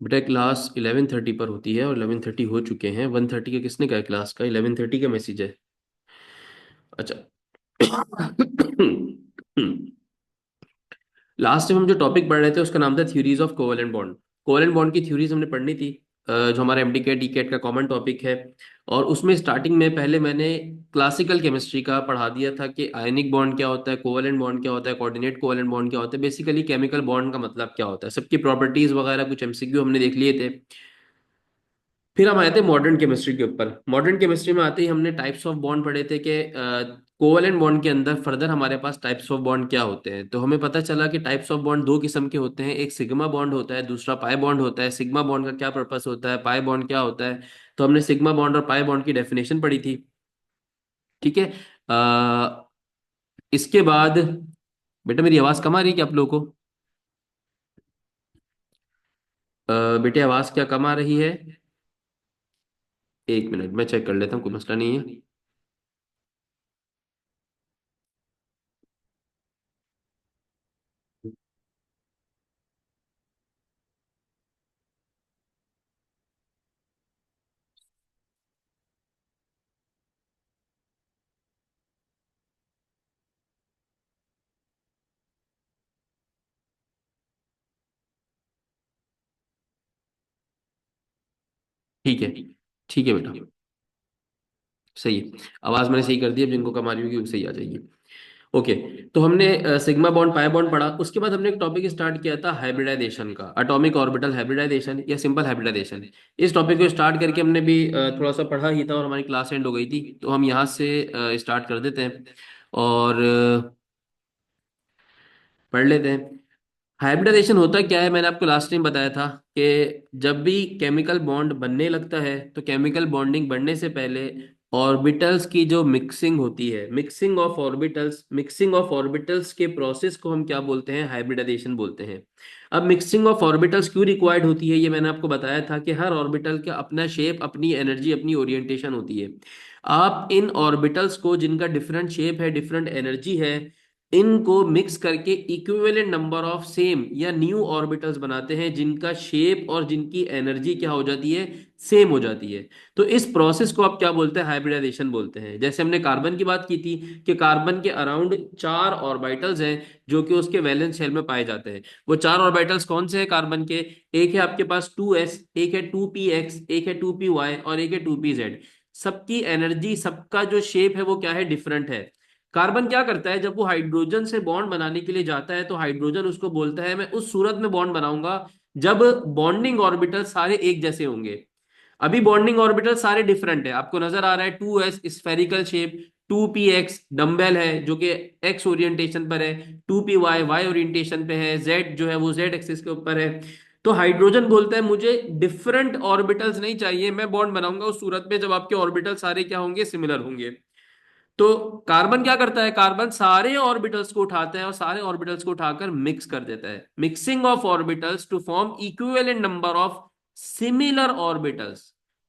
बेटा क्लास 11:30 पर होती है और 11:30 हो चुके हैं। 1:30 का किसने कहा है क्लास का? 11:30 का मैसेज है। अच्छा। लास्ट टाइम हम जो टॉपिक पढ़ रहे थे उसका नाम था theories of covalent bond. Covalent bond की थ्योरीज हमने पढ़नी थी, जो हमारा एमडीके डीकेट का कॉमन टॉपिक है। और उसमें स्टार्टिंग में पहले मैंने क्लासिकल केमिस्ट्री का पढ़ा दिया था कि आयनिक बॉन्ड क्या होता है, कोवेलेंट बॉन्ड क्या होता है, कोऑर्डिनेट कोवेलेंट बॉन्ड क्या होता है, बेसिकली केमिकल बॉन्ड का मतलब क्या होता है, सबकी प्रॉपर्टीज वगैरह कुछ एमसीक्यू हमने देख लिए थे। फिर हम आए थे मॉडर्न केमिस्ट्री के ऊपर। मॉडर्न केमिस्ट्री में आते ही हमने टाइप्स ऑफ बॉन्ड पढ़े थे कि कोवलेंट बॉन्ड के अंदर फर्दर हमारे पास टाइप्स ऑफ बॉन्ड क्या होते हैं। तो हमें पता चला कि टाइप्स ऑफ बॉन्ड दो किस्म के होते हैं, एक सिग्मा बॉन्ड होता है, दूसरा पाई बॉन्ड होता है। सिग्मा बॉन्ड का क्या पर्पस होता है, पाई बॉन्ड क्या होता है, तो हमने सिग्मा बॉन्ड और पाई बॉन्ड की डेफिनेशन पढ़ी थी। ठीक है। इसके बाद बेटा मेरी आवाज कम आ रही है क्या आप लोगों को? बेटे आवाज क्या कम आ रही है? एक मिनट मैं चेक कर लेता हूँ, कोई मसला नहीं है। ठीक है। ठीक है बेटा, सही है। आवाज मैंने सही कर दी, अब जिनको कम आ रही होगी वो सही आ जाएगी। ओके। तो हमने सिग्मा बॉन्ड पाई बॉन्ड पढ़ा। उसके बाद हमने एक टॉपिक स्टार्ट किया था हाइब्रिडाइजेशन का, एटॉमिक ऑर्बिटल हाइब्रिडाइजेशन या सिंपल हाइब्रिडाइजेशन। इस टॉपिक को स्टार्ट करके हमने भी थोड़ा सा पढ़ा ही था और हमारी क्लास एंड हो गई थी, तो हम यहाँ से स्टार्ट कर देते हैं और पढ़ लेते हैं। हाइब्रिडाइजेशन होता क्या है, मैंने आपको लास्ट टाइम बताया था कि जब भी केमिकल बॉन्ड बनने लगता है तो केमिकल बॉन्डिंग बनने से पहले ऑर्बिटल्स की जो मिक्सिंग होती है, मिक्सिंग ऑफ ऑर्बिटल्स के प्रोसेस को हम क्या बोलते हैं? हाइब्रिडाइजेशन बोलते हैं। अब मिक्सिंग ऑफ ऑर्बिटल्स क्यों रिक्वायर्ड होती है, ये मैंने आपको बताया था कि हर ऑर्बिटल का अपना शेप, अपनी एनर्जी, अपनी ओरिएंटेशन होती है। आप इन ऑर्बिटल्स को जिनका डिफरेंट शेप है, डिफरेंट एनर्जी है, इनको मिक्स करके इक्विवेलेंट नंबर ऑफ सेम या न्यू ऑर्बिटल्स बनाते हैं जिनका शेप और जिनकी एनर्जी क्या हो जाती है? सेम हो जाती है। तो इस प्रोसेस को आप क्या बोलते हैं? हाइब्रिडाइजेशन बोलते हैं। जैसे हमने कार्बन की बात की थी कि कार्बन के अराउंड 4 ऑर्बिटल्स हैं जो कि उसके वैलेंस शेल में पाए जाते हैं। वो 4 ऑर्बिटल्स कौन से हैं कार्बन के? एक है आपके पास 2s, एक है 2px, एक है 2py और एक है 2pz। सबकी एनर्जी, सबका जो शेप है वो क्या है? डिफरेंट है। कार्बन क्या करता है, जब वो हाइड्रोजन से बॉन्ड बनाने के लिए जाता है तो हाइड्रोजन उसको बोलता है मैं उस सूरत में बॉन्ड बनाऊंगा जब बॉन्डिंग ऑर्बिटल सारे एक जैसे होंगे। अभी बॉन्डिंग ऑर्बिटल सारे डिफरेंट है, आपको नजर आ रहा है। 2s spherical shape, 2px dumbbell है जो कि एक्स ओरिएंटेशन पर है, 2py वाई ओरिएंटेशन पे है, z जो है वो z एक्सिस के ऊपर है। तो हाइड्रोजन बोलता है मुझे डिफरेंट ऑर्बिटल्स नहीं चाहिए, मैं बॉन्ड बनाऊंगा उस सूरत में जब आपके ऑर्बिटल सारे क्या होंगे? सिमिलर होंगे। तो कार्बन क्या करता है? कार्बन सारे ऑर्बिटल्स को उठाता है और सारे ऑर्बिटल्स को उठाकर मिक्स कर देता है। Mixing of orbitals to form equivalent number of similar orbitals.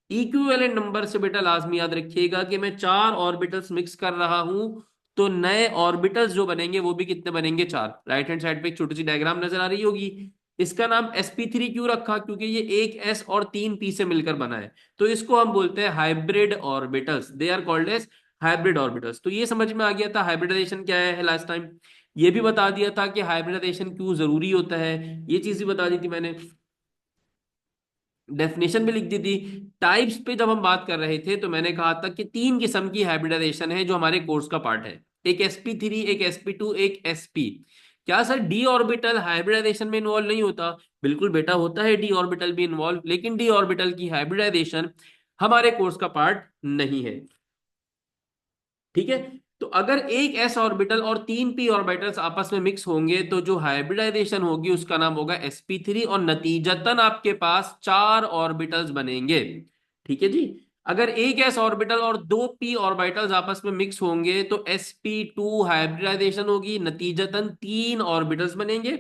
Equivalent number से बेटा लाजमी याद रखिएगा कि मैं 4 ऑर्बिटल्स मिक्स कर रहा हूं, तो नए ऑर्बिटल्स जो बनेंगे वो भी कितने बनेंगे? 4। राइट हैंड साइड पे एक छोटी सी डायग्राम नजर आ रही होगी। इसका नाम sp3 क्यों रखा? क्योंकि ये एक s और 3p से मिलकर बना है। तो इसको हम बोलते हैं hybrid orbitals, they are called as hybrid orbitals. तो ये समझ में आ गया था हाइब्रिडाइजेशन क्या है लास्ट टाइम। ये भी बता दिया था कि हाइब्रिडाइजेशन क्यों जरूरी होता है, ये चीज भी बता दी थी मैंने। डेफिनेशन भी लिख दी थी। टाइप्स पे जब हम बात कर रहे थे तो मैंने कहा था कि 3 किस्म की हाइब्रिडाइजेशन है जो हमारे कोर्स का पार्ट है। एक sp3, एक sp2, एक sp। क्या सर डी ऑर्बिटल हाइब्रिडाइजेशन में इन्वॉल्व नहीं होता? बिल्कुल बेटा होता है डी ऑर्बिटल भी इन्वॉल्व, लेकिन डी ऑर्बिटल की हाइब्रिडाइजेशन हमारे कोर्स का पार्ट नहीं है। ठीक है। तो अगर एक s ऑर्बिटल और 3p ऑर्बिटल्स आपस में मिक्स होंगे तो जो हाइब्रिडाइजेशन होगी उसका नाम होगा sp3 और नतीजतन आपके पास 4 ऑर्बिटल्स बनेंगे। ठीक है जी। अगर एक s ऑर्बिटल और 2p ऑर्बिटल्स आपस में मिक्स होंगे तो sp2 हाइब्रिडाइजेशन होगी, नतीजतन 3 ऑर्बिटल्स बनेंगे।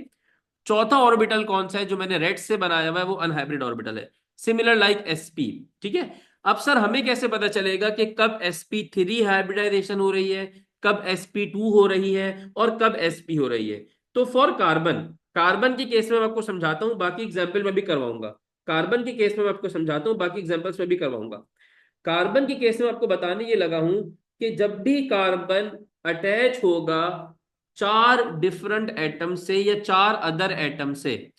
चौथा ऑर्बिटल कौन सा है जो मैंने रेड से बनाया हुआ है? वो अनहाइब्रिड ऑर्बिटल है, सिमिलर लाइक sp। ठीक है। अब सर हमें कैसे पता चलेगा कि कब sp3 हाइब्रिडाइजेशन हो रही है, कब sp2 हो रही है और कब sp हो रही है? तो फॉर कार्बन, कार्बन के केस में मैं आपको समझाता हूं, बाकी एग्जाम्पल मैं भी करवाऊंगा। कार्बन के केस में मैं आपको समझाता हूँ, बाकी एग्जांपल्स में भी करवाऊंगा। कार्बन के केस में आपको बताने ये लगा हूं कि जब भी कार्बन अटैच होगा चार डिफरेंट एटम से या चार अदर एटम से,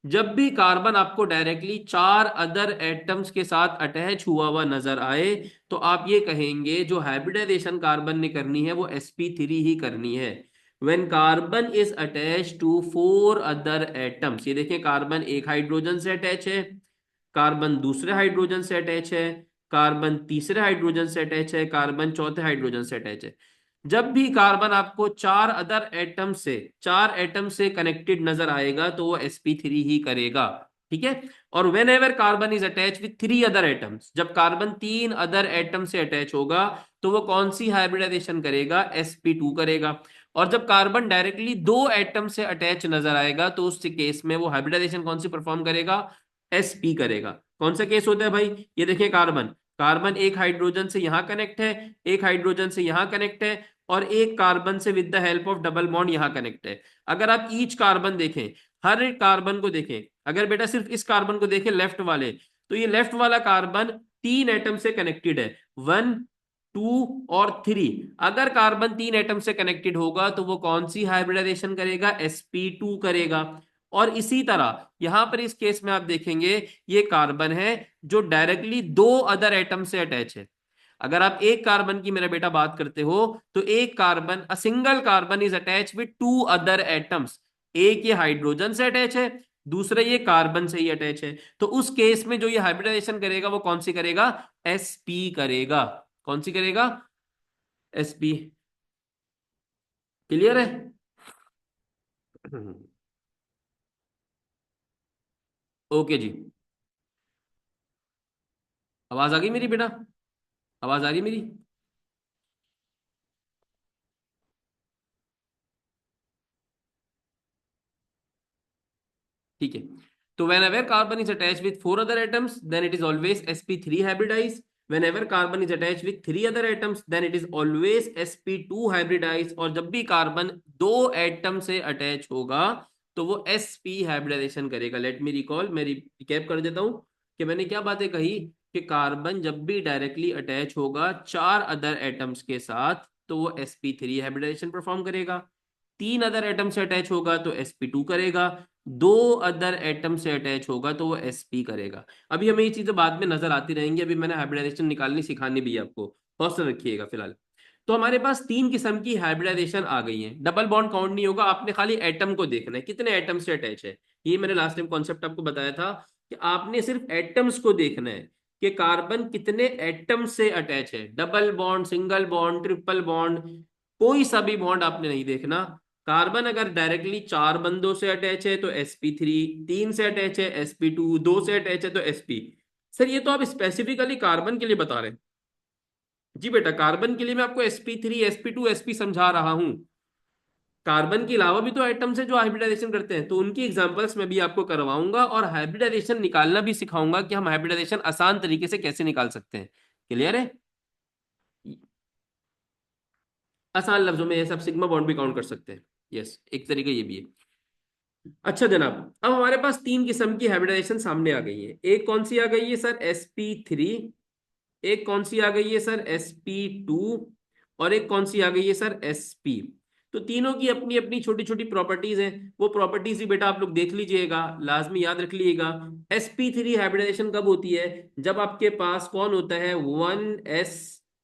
जब भी कार्बन आपको डायरेक्टली चार अदर एटम्स के साथ अटैच हुआ हुआ नजर आए, तो आप ये कहेंगे जो हाइब्रिडाइजेशन कार्बन ने करनी है वो sp3 ही करनी है। When carbon is attach to four other atoms, ये देखिए कार्बन एक हाइड्रोजन से अटैच है, कार्बन दूसरे हाइड्रोजन से अटैच है, कार्बन तीसरे हाइड्रोजन से अटैच है, कार्बन चौथे हाइड्रोजन से अटैच है। जब भी कार्बन आपको चार एटम से कनेक्टेड नजर आएगा तो वो sp3 ही करेगा। ठीक है। और when ever carbon is attach with three other atoms, जब कार्बन तीन अदर एटम से अटैच होगा तो वो कौन सी हाइब्रिडाइजेशन करेगा, sp2 करेगा। और जब कार्बन डायरेक्टली दो एटम से अटैच नजर आएगा तो उस केस में वो हाइब्रिडाइजेशन कौन सी परफॉर्म करेगा, sp करेगा। कौन सा केस होता है भाई, ये देखिए कार्बन, कार्बन एक हाइड्रोजन से यहां कनेक्ट है, एक हाइड्रोजन से यहां कनेक्ट है, और एक कार्बन से with the help of double bond यहां कनेक्ट है। अगर आप ईच कार्बन देखें, हर एक कार्बन को देखें, अगर बेटा सिर्फ इस कार्बन को देखें लेफ्ट वाले, तो ये लेफ्ट वाला कार्बन तीन एटम से कनेक्टेड है, वन, टू और थ्री। अगर कार्बन तीन एटम से कनेक्टेड होगा तो वो कौन सी हाइब्रिडाइजेशन करेगा, sp2 करेगा। और इसी तरह यहां पर इस केस में आप देखेंगे ये कार्बन है जो डायरेक्टली दो अदर एटम से अटैच है। अगर आप एक कार्बन की मेरा बेटा बात करते हो तो एक carbon, a single carbon is attach with two other atoms, एक ये हाइड्रोजन से अटैच है, दूसरा ये कार्बन से ही अटैच है। तो उस केस में जो ये हाइब्रिडाइजेशन करेगा वो कौन सी करेगा, sp करेगा। कौन सी करेगा, sp। क्लियर है? ओके जी। आवाज आ गई मेरी बेटा, आवाज आ रही मेरी? ठीक है। तो whenever carbon is attached with four other atoms then it is always sp3 hybridized, whenever carbon is attached with three other atoms then it is always sp2 hybridized। और जब भी कार्बन दो एटम से अटैच होगा तो वो sp hybridisation करेगा। Let me recall, मैं रिकैप कर देता हूं कि मैंने क्या बातें कही। कि कार्बन जब भी डायरेक्टली अटैच होगा चार अदर एटम्स के साथ तो वो sp3 हाइब्रिडाइजेशन परफॉर्म करेगा, तीन अदर एटम से अटैच होगा तो sp2 करेगा, दो अदर एटम से अटैच होगा तो वो sp करेगा। अभी हमें ये चीजें बाद में नजर आती रहेंगी, अभी मैंने हाइब्रिडाइजेशन निकालनी सिखानी भी है आपको, हौसला रखिएगा फिलहाल। तो हमारे पास तीन किस्म की हाइब्रिडाइजेशन आ गई है। डबल बॉन्ड काउंट नहीं होगा, आपने खाली एटम को देखना है कितने एटम से अटैच है। ये मैंने लास्ट टाइम कॉन्सेप्ट आपको बताया था कि आपने सिर्फ एटम्स को देखना है कि कार्बन कितने एटम से अटैच है, double bond, single bond, triple bond, कोई सा भी बॉन्ड आपने नहीं देखना। कार्बन अगर डायरेक्टली चार बंदों से अटैच है तो sp3, तीन से अटैच है sp2, दो से अटैच है तो sp। सर ये तो आप स्पेसिफिकली कार्बन के लिए बता रहे हैं। जी बेटा, कार्बन के लिए मैं आपको sp3, sp2, sp समझा रहा हूं। कार्बन के अलावा भी तो आइटम्स है जो हाइब्रिडाइजेशन करते हैं, तो उनकी एग्जांपल्स मैं भी आपको करवाऊंगा और हाइब्रिडाइजेशन निकालना भी सिखाऊंगा कि हम हाइब्रिडाइजेशन आसान तरीके से कैसे निकाल सकते हैं। क्लियर है? आसान लफ्जों में ये सब सिग्मा बॉन्ड भी काउंट कर सकते हैं। यस, एक तरीका ये भी है। अच्छा जनाब, अब हमारे पास तीन किस्म की हाइब्रिडाइजेशन सामने आ गई है। एक कौन सी आ गई है सर, sp3, एक कौन सी आ गई है सर, sp2, और एक कौन सी आ गई है सर, sp। तो तीनों की अपनी अपनी छोटी छोटी प्रॉपर्टीज हैं, वो प्रॉपर्टीज ही बेटा आप लोग देख लीजिएगा, लाजमी याद रख लीजिएगा। sp3 हाइब्रिडाइजेशन कब होती है, जब आपके पास कौन होता है, one s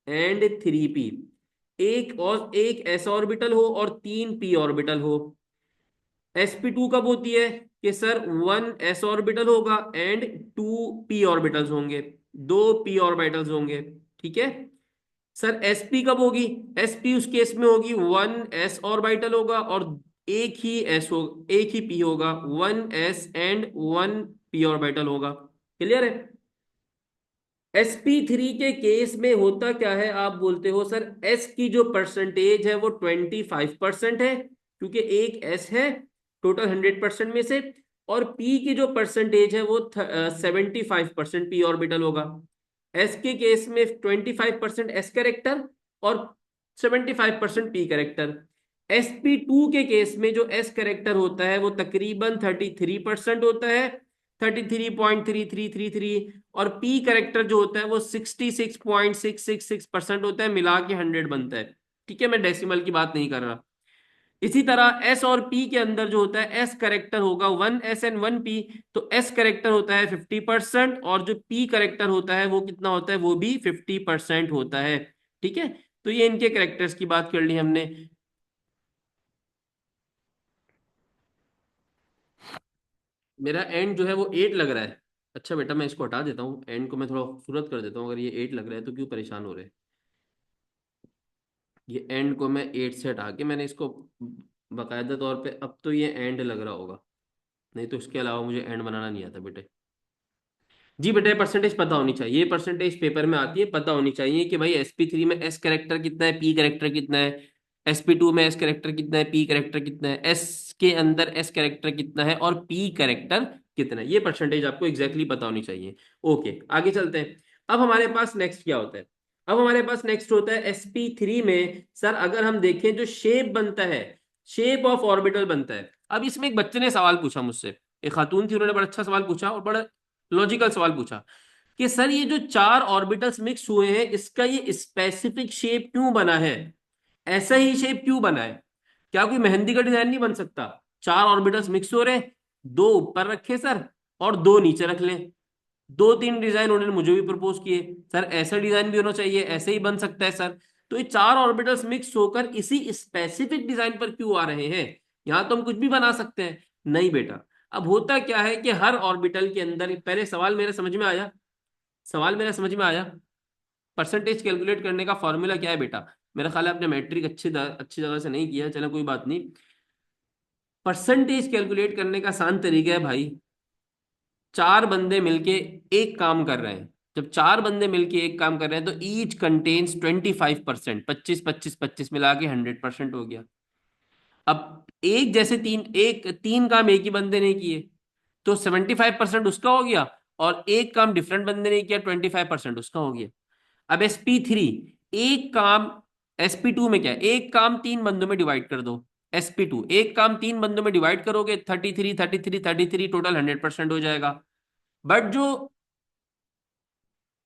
and three p, एक और एक s ऑर्बिटल हो और तीन p ऑर्बिटल हो। sp2 कब होती है कि सर वन s ऑर्बिटल होगा एंड टू p ऑर्बिटल्स होंगे, दो p ऑर्बिटल्स होंगे। ठीक है। सर sp कब होगी, sp उस केस में होगी वन s ऑर्बिटल होगा और एक ही s हो, एक ही p होगा, one s and one p orbital होगा। क्लियर है? sp3 के केस में होता क्या है, आप बोलते हो सर s की जो परसेंटेज है वो 25% है, क्योंकि एक s है टोटल 100% में से, और p की जो परसेंटेज है वो 75% p ऑर्बिटल होगा। s के केस में 25% s कैरेक्टर और 75% p कैरेक्टर। sp2 के केस में जो s कैरेक्टर होता है वो तकरीबन 33% होता है, 33.3333, और पी करेक्टर जो होता है वो 66.666% होता है, मिला के 100 बनता है। ठीक है, मैं डेसिमल की बात नहीं कर रहा। इसी तरह एस और पी के अंदर जो होता है एस करेक्टर होगा 1 एस एंड 1 पी, तो एस करेक्टर होता है 50%, और जो पी करेक्टर होता है वो कितना होता है, वो भी 50% होता है। ठीक है, तो ये इनके करेक्टर्स की बात कर ली हमने। मेरा एंड जो है वो 8 लग रहा है। अच्छा बेटा, मैं इसको हटा देता हूँ, एंड को मैं थोड़ा खूबसूरत कर देता हूँ। अगर ये 8 लग रहा है तो क्यों परेशान हो रहे हैं। ये एंड को मैं 8 से हटा के मैंने इसको बाकायदा तौर पे, अब तो ये एंड लग रहा होगा, नहीं तो इसके अलावा मुझे एंड बनाना नहीं आता बेटे। जी बेटा, परसेंटेज पता होनी चाहिए, ये परसेंटेज पेपर में आती है, पता होनी चाहिए कि भाई sp3 में एस कैरेक्टर कितना है, पी कैरेक्टर कितना है, sp2 में एस कैरेक्टर कितना है, पी कैरेक्टर कितना है, एस के अंदर एस कैरेक्टर कितना है और पी कैरेक्टर कितना है, ये परसेंटेज आपको एग्जैक्टली पता होनी चाहिए। ओके, आगे चलते हैं। अब हमारे पास नेक्स्ट क्या होता है। अब हमारे पास नेक्स्ट होता है sp3 में, सर अगर हम देखें जो शेप बनता है, शेप ऑफ ऑर्बिटल बनता है। अब इसमें एक बच्चे ने सवाल पूछा मुझसे, एक खातून थी, उन्होंने बड़ा अच्छा सवाल पूछा और बड़ा लॉजिकल सवाल पूछा कि सर ये जो चार ऑर्बिटल्स मिक्स हुए हैं, इसका ये स्पेसिफिक शेप क्यों बना है, ऐसा ही शेप क्यों बना है, क्या कोई मेहंदी का डिजाइन नहीं बन सकता। चार ऑर्बिटल्स मिक्स हो रहे हैं, दो ऊपर रखे सर और दो नीचे रख लें। दो तीन डिजाइन उन्होंने मुझे भी प्रपोज किए, सर ऐसा डिजाइन भी होना चाहिए, ऐसे ही बन सकता है सर। तो ये चार ऑर्बिटल्स मिक्स होकर इसी स्पेसिफिक डिजाइन पर क्यों आ रहे हैं, यहां तो हम कुछ भी बना सकते हैं। नहीं बेटा, अब होता क्या है कि हर ऑर्बिटल के अंदर, पहले सवाल मेरे समझ में आया, सवाल मेरा समझ में आया। परसेंटेज कैलकुलेट करने का फॉर्मूला क्या है बेटा, मेरा ख्याल है आपने मैट्रिक अच्छी जगह से नहीं किया, चलो कोई बात नहीं। परसेंटेज कैलकुलेट करने का आसान तरीका है भाई, चार बंदे मिलके एक काम कर रहे हैं, जब चार बंदे मिलके एक काम कर रहे हैं तो ईच कंटेन्स 25%, 25 25 25 मिला के 100% हो गया। अब एक जैसे तीन काम एक ही बंदे ने किए, तो 75% उसका हो गया, और एक काम डिफरेंट बंदे ने किया, 25% उसका हो गया। अब sp3, एक काम, sp2 में क्या है, एक काम तीन बंदों में डिवाइड कर दो। sp2 एक काम तीन बंदों में डिवाइड करोगे, 33 टोटल 100% हो जाएगा। बट जो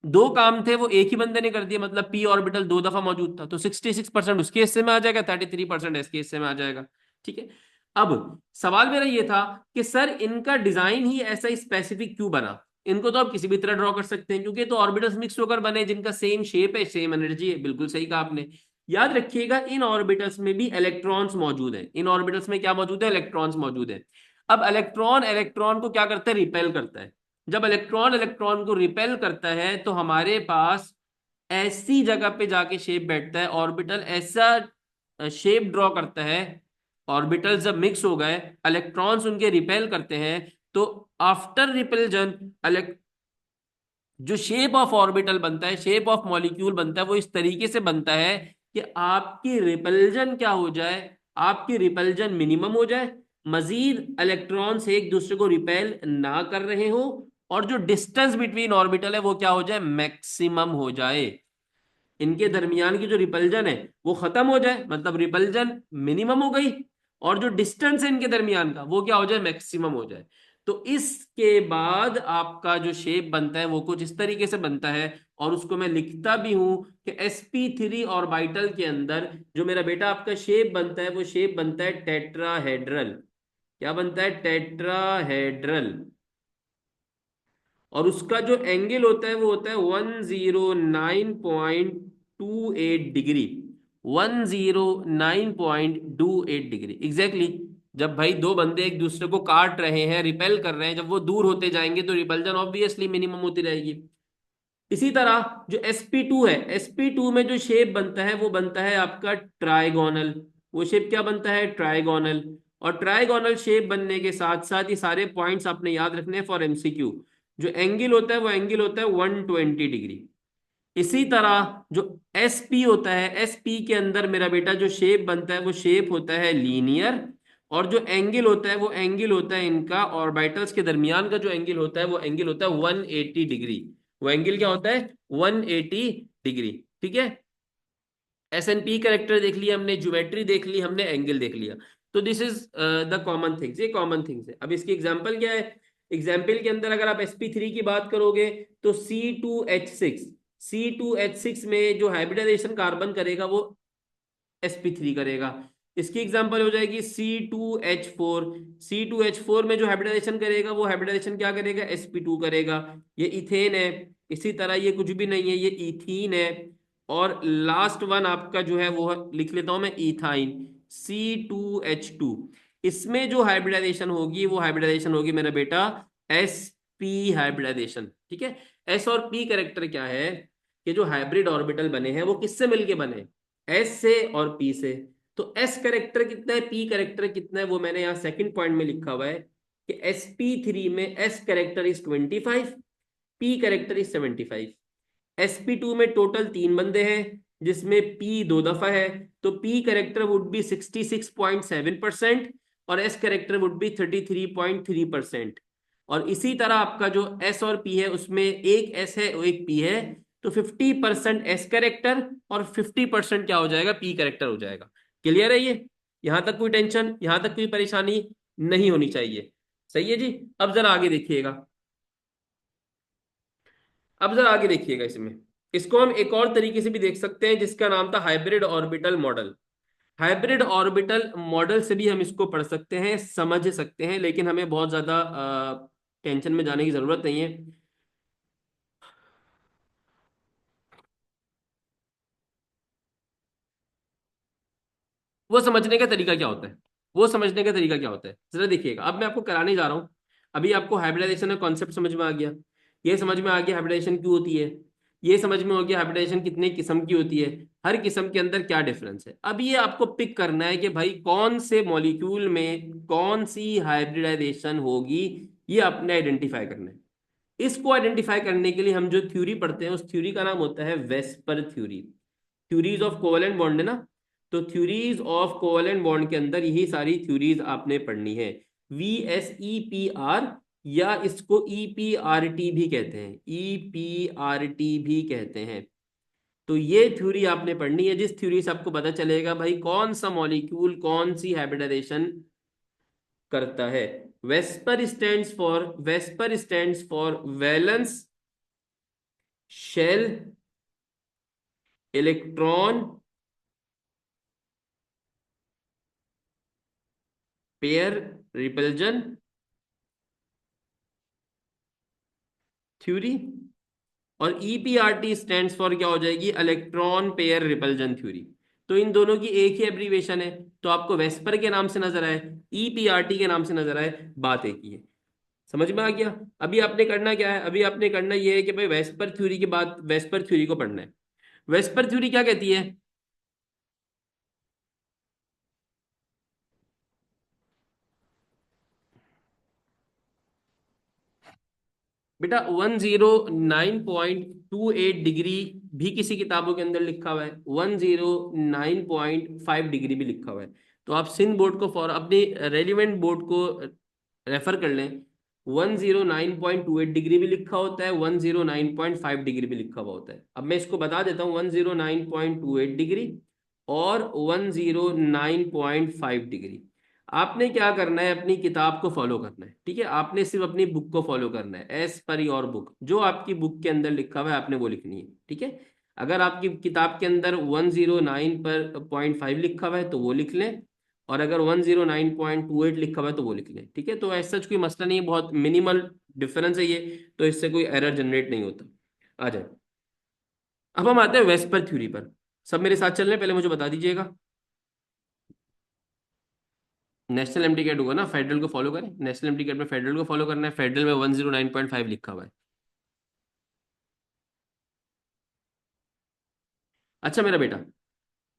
दो काम थे वो एक ही बंदे ने कर दिया, मतलब पी ऑर्बिटल दो दफा मौजूद था, तो 66% उसके हिस्से में आ जाएगा, 33% इसके हिस्से में आ जाएगा। ठीक है, अब सवाल मेरा ये था कि सर इनका डिजाइन ही ऐसा स्पेसिफिक क्यों बना। इनको तो आप किसी भी तरह ड्रॉ कर सकते हैं, क्योंकि तो ऑर्बिटल्स मिक्स होकर बने जिनका सेम शेप है, सेम एनर्जी है, बिल्कुल सही कहा आपने। याद रखिएगा इन ऑर्बिटल्स में भी इलेक्ट्रॉन्स मौजूद हैं, इन ऑर्बिटल्स में क्या मौजूद है, इलेक्ट्रॉन्स मौजूद है। अब इलेक्ट्रॉन इलेक्ट्रॉन को क्या करता है, रिपेल करता है। जब इलेक्ट्रॉन इलेक्ट्रॉन को रिपेल करता है तो हमारे पास ऐसी जगह पे जाके शेप बैठता है, ऑर्बिटल ऐसा शेप ड्रॉ करता है। ऑर्बिटल जब मिक्स हो गए, इलेक्ट्रॉन्स उनके रिपेल करते हैं, तो आफ्टर रिपल्जन जो शेप ऑफ ऑर्बिटल बनता है, शेप ऑफ मॉलिक्यूल बनता है, वो इस तरीके से बनता है कि आपकी रिपल्जन क्या हो जाए, आपकी रिपल्जन मिनिमम हो जाए, मजीद इलेक्ट्रॉन्स एक दूसरे को रिपेल ना कर रहे हो, और जो डिस्टेंस बिटवीन ऑर्बिटल है वो क्या हो जाए, मैक्सिमम हो जाए। इनके दरमियान की जो रिपल्जन है वो खत्म हो जाए, मतलब रिपल्जन मिनिमम हो गई, और जो डिस्टेंस है इनके दरमियान का वो क्या हो जाए, मैक्सिमम हो जाए। तो इसके बाद आपका जो शेप बनता है वो कुछ इस तरीके से बनता है, और उसको मैं लिखता भी हूं कि sp3 ऑर्बिटल के अंदर जो मेरा बेटा आपका शेप बनता है, वो शेप बनता है टेट्राहेड्रल। क्या बनता है, टेट्राहेड्रल। और उसका जो एंगल होता है वो होता है 109.28 डिग्री, 109.28 डिग्री एग्जैक्टली। जब भाई दो बंदे एक दूसरे को काट रहे हैं, रिपेल कर रहे हैं, जब वो दूर होते जाएंगे तो रिपल्जन ऑब्वियसली मिनिमम होती रहेगी। इसी तरह जो sp2 है, sp2 में जो शेप बनता है वो बनता है आपका ट्राइगोनल। वो शेप क्या बनता है, ट्राइगोनल। और ट्राइगोनल शेप बनने के साथ साथ ये सारे पॉइंट्स आपने याद रखने हैं फॉर एमसीक्यू। जो एंगल होता है वो एंगल होता है 120 डिग्री। इसी तरह जो sp होता है, sp के अंदर मेरा बेटा जो शेप बनता है वो शेप होता है लीनियर। और जो एंगल होता है वो एंगल होता है इनका ऑर्बिटल्स के दरमियान का जो एंगल होता है वो एंगल होता है 180 डिग्री। वो एंगल क्या होता है, 180 डिग्री। ठीक है, एस एन पी करेक्टर देख लिया हमने, ज्योमेट्री देख ली हमने, एंगल देख लिया। तो this is the common things, ये कॉमन थिंग्स है। अब इसकी एग्जांपल क्या है, एग्जाम्पल के अंदर अगर आप sp3 की बात करोगे तो C2H6 में जो हाइब्रिडाइजेशन कार्बन करेगा वो sp3 करेगा। इसकी एग्जांपल हो जाएगी C2H4 में जो हाइब्रिडाइजेशन करेगा वो हाइब्रिडाइजेशन क्या करेगा, sp2 करेगा। ये इथेन है। इसी तरह ये कुछ भी नहीं है, ये इथीन है। और लास्ट वन आपका जो है वो लिख लेता हूं मैं, इथाइन, C2H2। इसमें जो हाइब्रिडाइजेशन होगी वो हाइब्रिडाइजेशन होगी मेरा बेटा sp हाइब्रिडाइजेशन। ठीक है। s और p करेक्टर क्या है कि जो हाइब्रिड ऑर्बिटल बने हैं वो किससे मिलके बने, एस से और पी से। तो एस करेक्टर कितना है, पी करेक्टर कितना है, वो मैंने यहाँ सेकंड पॉइंट में लिखा हुआ है कि sp3 में S character is 25, P character is 75। sp2 में टोटल 3 बंदे हैं जिसमें p 2 दफा है, तो p करेक्टर वुड बी 66.7% और s करेक्टर वुड बी 33.3%। और इसी तरह आपका जो s और p है उसमें एक s है और एक p है, तो 50% s करेक्टर और 50% क्या हो जाएगा, p करेक्टर हो जाएगा। क्लियर है ये? यहां तक कोई टेंशन, यहां तक कोई परेशानी नहीं होनी चाहिए। सही है जी। अब जरा आगे देखिएगा, अब जरा आगे देखिएगा इसमें। इसको हम एक और तरीके से भी देख सकते हैं जिसका नाम था hybrid orbital model. Hybrid orbital model से भी हम इसको पढ़ सकते हैं, समझ सकते हैं, लेकिन हमें बहुत ज्यादा टेंशन में जाने की जरूरत नहीं है। वो समझने का तरीका क्या होता है, वो समझने का तरीका क्या होता है जरा देखिएगा। अब मैं आपको कराने जा रहा हूँ। अभी आपको हाइब्रिडाइजेशन का कॉन्सेप्ट समझ में आ गया, ये समझ में आ गया हाइब्रिडाइजेशन क्यों होती है, ये समझ में हो गया हाइब्रिडाइजेशन कितने किस्म की होती है, हर किस्म के अंदर क्या डिफरेंस है। अब ये आपको पिक करना है कि भाई कौन से मॉलिक्यूल में कौन सी हाइब्रिडाइजेशन होगी, ये आपने आइडेंटिफाई करना है। इसको आइडेंटिफाई करने के लिए हम जो थ्योरी पढ़ते हैं उस थ्योरी का नाम होता है VSEPR theory. Theories of covalent bond है ना, तो थ्योरीज ऑफ कोवेलेंट बॉन्ड के अंदर यही सारी थ्योरीज आपने पढ़नी है। VSEPR, या इसको EPRT भी कहते हैं, EPRT भी कहते हैं। तो ये थ्योरी आपने पढ़नी है जिस थ्योरी से आपको पता चलेगा भाई कौन सा मॉलिक्यूल कौन सी हाइब्रिडाइजेशन करता है। VSEPR stands for valence shell electron pair repulsion theory. और EPRT स्टैंड्स फॉर क्या हो जाएगी, इलेक्ट्रॉन पेयर रिपल्जन थ्योरी। तो इन दोनों की एक ही एब्रीवेशन है, तो आपको वेस्पर के नाम से नजर आए, EPRT के नाम से नजर आए, बात एक ही है। समझ में आ गया? अभी आपने करना क्या है, अभी आपने करना ये है कि भाई वेस्पर थ्योरी के बाद वेस्पर थ्योरी को पढ़ना है। वेस्पर थ्योरी क्या कहती है बेटा, 109.28 डिग्री भी किसी किताबों के अंदर लिखा हुआ है, 109.5 डिग्री भी लिखा हुआ है। तो आप सिंध बोर्ड को फॉर अपनी रेलिवेंट बोर्ड को रेफर कर लें। 109.28 डिग्री भी लिखा होता है, 109.5 डिग्री भी लिखा हुआ होता है। अब मैं इसको बता देता हूँ, 109.28 डिग्री और 109.5 डिग्री। आपने क्या करना है, अपनी किताब को फॉलो करना है। ठीक है, आपने सिर्फ अपनी बुक को फॉलो करना है, एज पर योर बुक, जो आपकी बुक के अंदर लिखा हुआ है आपने वो लिखनी है। ठीक है, अगर आपकी किताब के अंदर 109.5 लिखा हुआ है तो वो लिख लें, और अगर 109.28 लिखा हुआ है तो वो लिख लें। ठीक है, तो ऐसा कोई मसला नहीं है, बहुत मिनिमल डिफरेंस है ये, तो इससे कोई एरर जनरेट नहीं होता। आ जाए, अब हम आते हैं वेस्पर थ्योरी पर। सब मेरे साथ चल रहे हैं, पहले मुझे बता दीजिएगा। नेशनल एमटीकेट होगा ना, फेडरल को फॉलो करें, नेशनल एमटीकेट में फेडरल को फॉलो करना है, फेडरल में 109.5 लिखा हुआ है। अच्छा मेरा बेटा,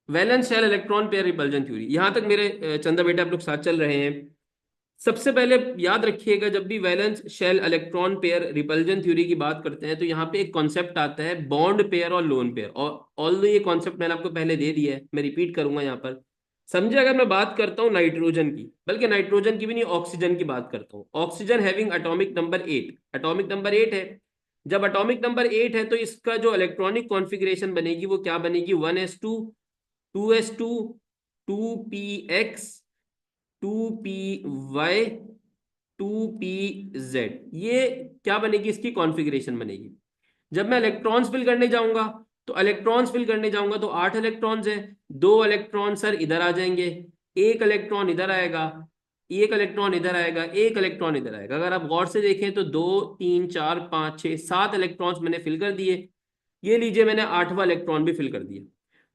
valence shell electron pair repulsion theory, यहां तक मेरे चंदा बेटा आप लोग साथ चल रहे हैं। सबसे पहले याद रखिएगा, जब भी valence shell electron pair repulsion theory की बात करते हैं तो यहाँ पे एक कॉन्सेप्ट आता है बॉन्ड पेयर और लोन पेयर। और ऑल्दो ये कॉन्सेप्ट मैंने आपको पहले दे दिया है, मैं रिपीट करूंगा यहाँ पर। समझे, अगर मैं बात करता हूँ नाइट्रोजन की, बल्कि नाइट्रोजन की भी नहीं, ऑक्सीजन की बात करता हूँ, oxygen having atomic number 8, atomic number 8 है। जब एटॉमिक नंबर 8 है तो इसका जो इलेक्ट्रॉनिक कॉन्फ़िगरेशन बनेगी वो क्या बनेगी, 1s2, 2s2, 2px, 2py, 2pz। ये क्या बनेगी, इसकी कॉन्फ़िगरेशन बनेगी। जब मैं इलेक्ट्रॉन्स फिल करने जाऊंगा, तो इलेक्ट्रॉन्स फिल करने जाऊंगा तो 8 इलेक्ट्रॉन्स है। 2 इलेक्ट्रॉन सर इधर आ जाएंगे, एक इलेक्ट्रॉन इधर आएगा, एक इलेक्ट्रॉन इधर आएगा, एक इलेक्ट्रॉन इधर आएगा। अगर आप गौर से देखें तो 2 3 4 5 6 7 इलेक्ट्रॉन्स मैंने फिल कर दिए। ये लीजिए मैंने 8वां इलेक्ट्रॉन भी फिल कर दिया।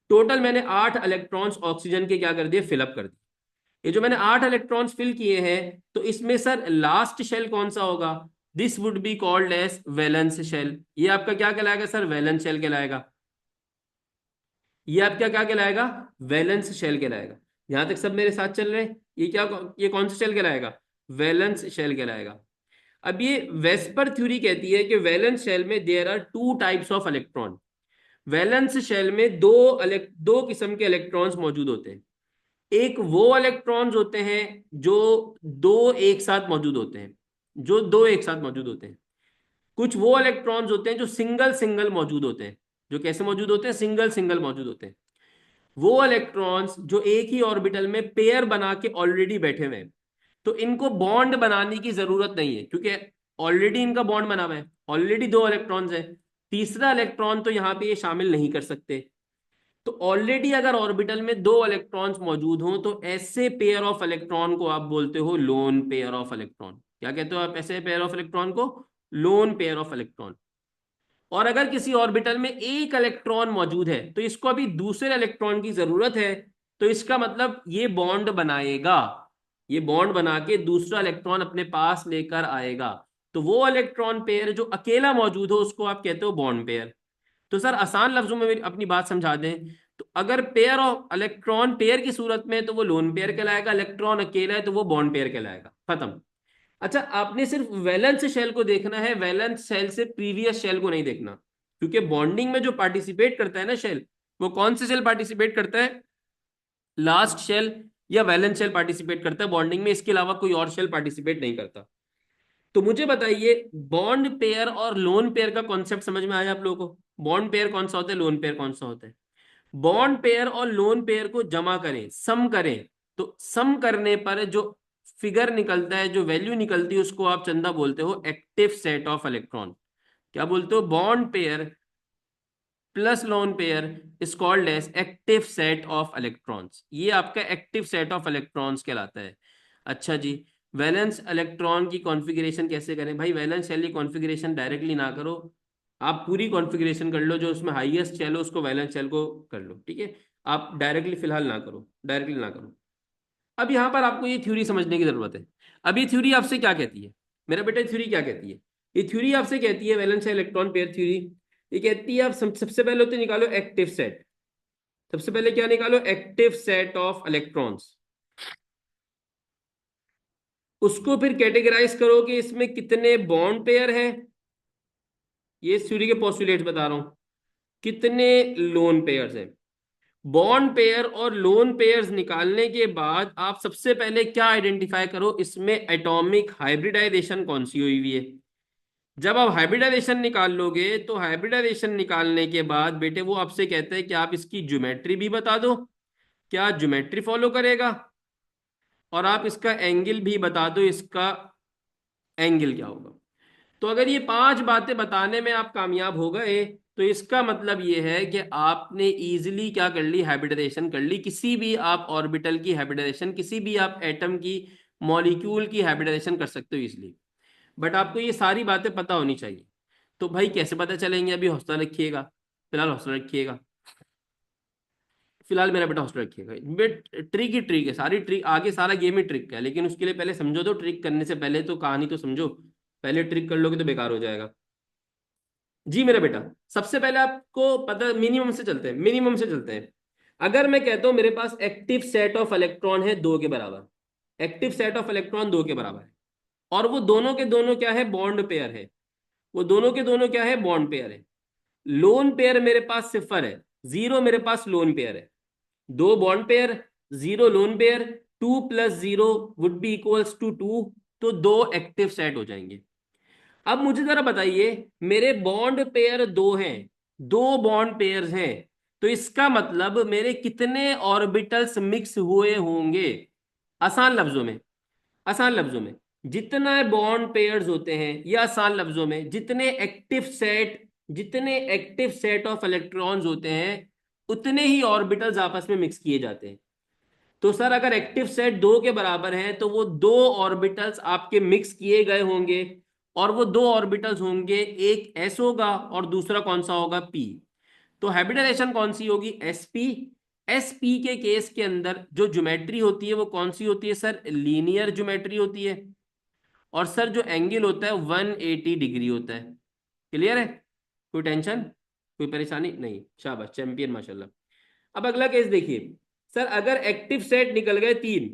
टोटल मैंने 8 इलेक्ट्रॉन्स ऑक्सीजन के क्या कर दिए, फिलअप कर दिए। ये जो मैंने 8 इलेक्ट्रॉन्स फिल किए हैं, तो इसमें सर लास्ट शेल कौन सा होगा, this would be called as valence shell. ये आपका क्या कहलाएगा सर, वैलेंस शेल कहलाएगा। ये आपका क्या कहलाएगा, वैलेंस शेल कहलाएगा। यहां तक सब मेरे साथ चल रहे हैं। ये क्या, ये कौन सा शेल कहलाएगा, वैलेंस शेल कहलाएगा। अब ये वेस्पर थ्योरी कहती है कि वैलेंस शेल में there are 2 types of electron. Valence shell में दो किस्म के इलेक्ट्रॉन्स मौजूद होते हैं। एक वो इलेक्ट्रॉन्स होते हैं जो दो एक साथ मौजूद होते हैं, जो दो एक साथ मौजूद होते हैं। कुछ वो इलेक्ट्रॉन्स होते हैं जो सिंगल सिंगल मौजूद होते हैं। जो कैसे मौजूद होते हैं, सिंगल सिंगल मौजूद होते हैं। वो इलेक्ट्रॉन्स जो एक ही ऑर्बिटल में पेयर बना के ऑलरेडी बैठे हुए हैं, तो इनको बॉन्ड बनाने की जरूरत नहीं है, क्योंकि ऑलरेडी इनका बॉन्ड बना हुआ है, ऑलरेडी 2 इलेक्ट्रॉन्स है। तीसरा इलेक्ट्रॉन तो यहाँ पे ये शामिल नहीं कर सकते। तो ऑलरेडी अगर ऑर्बिटल में 2 इलेक्ट्रॉन्स मौजूद हों, तो ऐसे पेयर ऑफ इलेक्ट्रॉन को आप बोलते हो लोन पेयर ऑफ इलेक्ट्रॉन। क्या कहते हो आप ऐसे पेयर ऑफ इलेक्ट्रॉन को, लोन पेयर ऑफ इलेक्ट्रॉन। और अगर किसी ऑर्बिटल में एक इलेक्ट्रॉन मौजूद है, तो इसको अभी दूसरे इलेक्ट्रॉन की जरूरत है, तो इसका मतलब ये बॉन्ड बनाएगा। ये बॉन्ड बना के दूसरा इलेक्ट्रॉन अपने पास लेकर आएगा। तो वो इलेक्ट्रॉन पेयर जो अकेला मौजूद हो, उसको आप कहते हो बॉन्ड पेयर। तो सर आसान लफ्जों में मेरी अपनी बात समझा दें, तो अगर पेयर ऑफ इलेक्ट्रॉन पेयर की सूरत में है, तो वो लोन पेयर कहलाएगा। इलेक्ट्रॉन अकेला है तो वो बॉन्ड पेयर कहलाएगा। खत्म। अच्छा, आपने सिर्फ वैलेंस शेल को देखना है, वैलेंस शेल से प्रीवियस शेल को नहीं देखना। क्योंकि बॉन्डिंग में जो पार्टिसिपेट करता है ना शेल, वो कौन से शेल पार्टिसिपेट करता है, लास्ट शेल या वैलेंस शेल पार्टिसिपेट करता है बॉन्डिंग में। इसके अलावा कोई और शेल पार्टिसिपेट नहीं करता। तो मुझे बताइए, बॉन्ड पेयर और लोन पेयर का कॉन्सेप्ट समझ में आया आप लोगों को। बॉन्ड पेयर कौन सा होता है, लोन पेयर कौन सा होता है। बॉन्ड पेयर और लोन पेयर को जमा करें, सम करें, तो सम करने पर जो फिगर निकलता है, जो वैल्यू निकलती है, उसको आप चंदा बोलते हो एक्टिव सेट ऑफ इलेक्ट्रॉन। क्या बोलते हो, bond pair plus lone pair is called as active set of electrons. ये आपका एक्टिव सेट ऑफ इलेक्ट्रॉन्स कहलाता है। अच्छा जी, वैलेंस इलेक्ट्रॉन की कॉन्फ़िगरेशन कैसे करें भाई। वैलेंस शेल की कॉन्फ़िगरेशन डायरेक्टली ना करो, आप पूरी कॉन्फ़िगरेशन कर लो, जो उसमें हाईएस्ट शेल हो उसको वैलेंस शेल को कर लो, ठीक है। आप डायरेक्टली फिलहाल ना करो, डायरेक्टली ना करो। अब यहाँ पर आपको ये थ्योरी समझने की जरूरत है। अब ये थ्योरी आपसे क्या कहती है मेरा बेटा, थ्योरी क्या कहती है। ये थ्योरी आपसे कहती है, वैलेंस इलेक्ट्रॉन पेयर थ्योरी, ये कहती है आप सबसे पहले तो निकालो एक्टिव सेट। सबसे पहले क्या निकालो, एक्टिव सेट ऑफ इलेक्ट्रॉन्स। उसको फिर कैटेगराइज करो कि इसमें कितने बॉन्ड पेयर है। ये थ्योरी के पोस्टुलेट बता रहा हूं, कितने लोन पेयर्स हैं। बॉन्ड पेयर और लोन पेयर्स निकालने के बाद आप सबसे पहले क्या आइडेंटिफाई करो, इसमें एटॉमिक हाइब्रिडाइजेशन कौन सी हुई हुई है। जब आप हाइब्रिडाइजेशन निकाल लोगे, तो हाइब्रिडाइजेशन निकालने के बाद बेटे वो आपसे कहते हैं कि आप इसकी ज्योमेट्री भी बता दो, क्या ज्योमेट्री फॉलो करेगा, और आप इसका एंगल भी बता दो, इसका एंगल क्या होगा। तो अगर ये 5 बातें बताने में आप कामयाब हो गए, तो इसका मतलब ये है कि आपने इजीली क्या कर ली, हाइब्रिडाइजेशन कर ली। किसी भी आप ऑर्बिटल की हाइब्रिडाइजेशन, किसी भी आप एटम की, मॉलिक्यूल की हाइब्रिडाइजेशन कर सकते हो इजीली। बट आपको ये सारी बातें पता होनी चाहिए। तो भाई कैसे पता चलेंगे, अभी हौसला रखिएगा, फिलहाल हौसला रखिएगा। फिलहाल मेरा बेटा हौसला रखिएगा। बेट ट्रिक ही ट्रिक है, सारी ट्रिक आगे, सारा गेम ही ट्रिक का है। लेकिन उसके लिए पहले समझो, तो ट्रिक करने से पहले तो कहानी तो समझो। पहले ट्रिक कर लोगे तो बेकार हो जाएगा। जी मेरा बेटा, सबसे पहले आपको पता, मिनिमम से चलते हैं, मिनिमम से चलते हैं। अगर मैं कहता हूं मेरे पास एक्टिव सेट ऑफ इलेक्ट्रॉन है 2 के बराबर, एक्टिव सेट ऑफ इलेक्ट्रॉन 2 के बराबर है, और वो दोनों के दोनों क्या है, बॉन्ड पेयर है। वो दोनों के दोनों क्या है, बॉन्ड पेयर है। लोन पेयर मेरे पास 0 है, 0 मेरे पास लोन पेयर है। 2 bond pair, 0 lone pair, 2 + 0 would be equals to 2। तो 2 एक्टिव सेट हो जाएंगे। अब मुझे जरा बताइए, मेरे बॉन्ड पेयर 2 हैं, 2 बॉन्ड पेयर्स हैं, तो इसका मतलब मेरे कितने ऑर्बिटल्स मिक्स हुए होंगे। आसान लफ्जों में, आसान लफ्जों में, जितना बॉन्ड पेयर्स होते हैं, या आसान लफ्जों में जितने एक्टिव सेट ऑफ इलेक्ट्रॉन्स होते हैं, उतने ही ऑर्बिटल्स आपस में मिक्स किए जाते हैं। तो सर अगर एक्टिव सेट 2 के बराबर है तो वो दो ऑर्बिटल्स आपके मिक्स किए गए होंगे, और वो दो ऑर्बिटल्स होंगे, एक एस होगा और दूसरा कौन सा होगा, पी। तो हैबिटेशन कौन सी होगी, एसपी। एसपी के केस के अंदर जो ज्योमेट्री होती है वो कौन सी होती है सर, लीनियर ज्योमेट्री होती है। और सर जो एंगल होता है 180 डिग्री होता है। क्लियर है, कोई टेंशन, कोई परेशानी नहीं, शाबाश चैंपियन माशाल्लाह। अब अगला केस देखिए सर, अगर एक्टिव सेट निकल गए 3,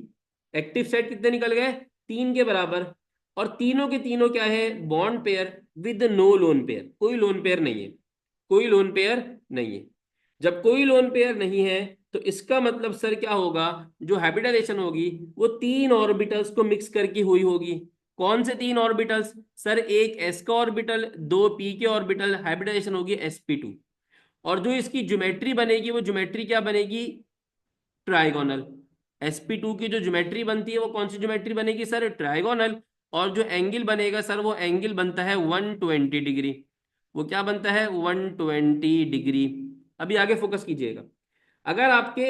एक्टिव सेट कितने निकल गए, 3 के बराबर, और तीनों के तीनों क्या है, bond pair with no lone pair, कोई लोन पेयर नहीं है, कोई लोन पेयर नहीं है। जब कोई लोन पेयर नहीं है तो इसका मतलब सर क्या होगा, जो हैबिटेशन होगी वो तीन ऑर्बिटल्स को मिक्स करके हुई होगी। कौन से तीन ऑर्बिटल्स सर, एक एस का ऑर्बिटल, दो पी के ऑर्बिटल, हैबिटेशन होगी sp2। और जो इसकी ज्योमेट्री बनेगी वो ज्योमेट्री क्या बनेगी, ट्राइगोनल। sp2 की जो ज्योमेट्री बनती है वो कौन सी ज्योमेट्री बनेगी सर, ट्राइगोनल। और जो एंगल बनेगा सर वो एंगल बनता है 120 डिग्री। वो क्या बनता है, 120 डिग्री। अभी आगे फोकस कीजिएगा। अगर आपके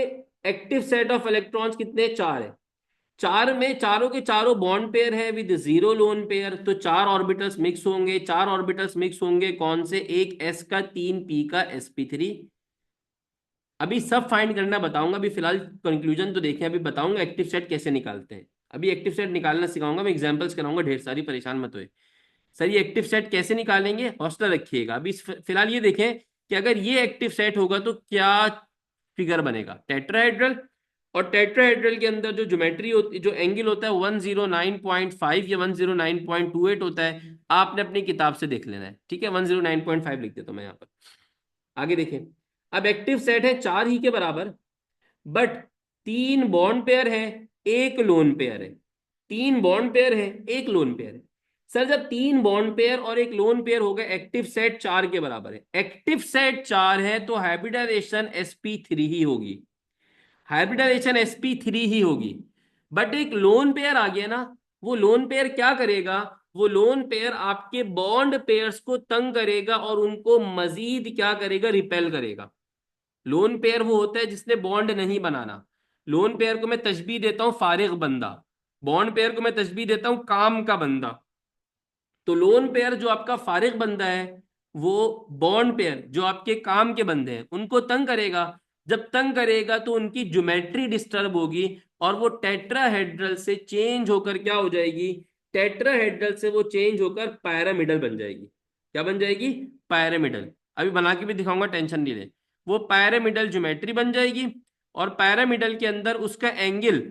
एक्टिव सेट ऑफ इलेक्ट्रॉन्स कितने, चार है, चार में चारों के चारों बॉन्ड पेयर है विद जीरो लोन पेयर, तो चार ऑर्बिटल्स मिक्स होंगे, चार ऑर्बिटल्स मिक्स होंगे कौन से, एक एस का, तीन पी का, sp3। अभी सब फाइंड करना बताऊंगा, अभी फिलहाल कंक्लूजन तो देखें, अभी बताऊंगा एक्टिव सेट कैसे निकालते हैं। अभी एक्टिव सेट निकालना सिखाऊंगा, मैं एग्जांपल्स कराऊंगा ढेर सारी, परेशान मत होए। सर ये एक्टिव सेट कैसे निकालेंगे, हौसला रखिएगा। अभी फिलहाल ये देखें कि अगर ये एक्टिव सेट होगा तो क्या फिगर बनेगा, टेट्राहेड्रल। और टेट्राहेड्रल के अंदर जो ज्योमेट्री होती, जो एंगल होता है 109.5 या 109.28 होता है, आपने अपनी किताब से देख लेना है, ठीक है। 109.5 लिख देता हूं मैं यहाँ पर। आगे देखें, अब एक्टिव सेट है चार ही के बराबर, बट तीन बॉन्ड पेयर है, एक लोन पेयर है। तीन बॉन्ड पेयर है, एक लोन पेयर है। सर जब तीन बॉन्ड पेयर और एक लोन पेयर हो गए, एक्टिव सेट चार के बराबर है, एक्टिव सेट चार है तो हाइब्रिडाइजेशन sp3 ही होगी, हाइब्रिडाइजेशन sp3 ही होगी। बट एक लोन पेयर आ गया ना, वो लोन पेयर क्या करेगा, वो लोन पेयर आपके बॉन्ड पेयर्स को तंग करेगा और उनको मजीद क्या करेगा, रिपेल करेगा। लोन पेयर वो होता है जिसने बॉन्ड नहीं बनाना। लोन पेयर को मैं तशबीह देता हूं फारिग बंदा, बॉन्ड पेयर को मैं तशबीह देता हूं काम का बंदा। तो लोन पेयर जो आपका फारिग बंदा है, वो बॉन्ड पेयर जो आपके काम के बंदे हैं उनको तंग करेगा। जब तंग करेगा तो उनकी ज्योमेट्री डिस्टर्ब होगी, और वो टेट्राहेड्रल से चेंज होकर क्या हो जाएगी, टेट्राहेड्रल से वो चेंज होकर पैरामिडल बन जाएगी। क्या बन जाएगी, पैरामिडल। अभी बना के भी दिखाऊंगा, टेंशन नहीं ले। वो पैरामिडल ज्योमेट्री बन जाएगी, और पैरामिडल के अंदर उसका एंगल,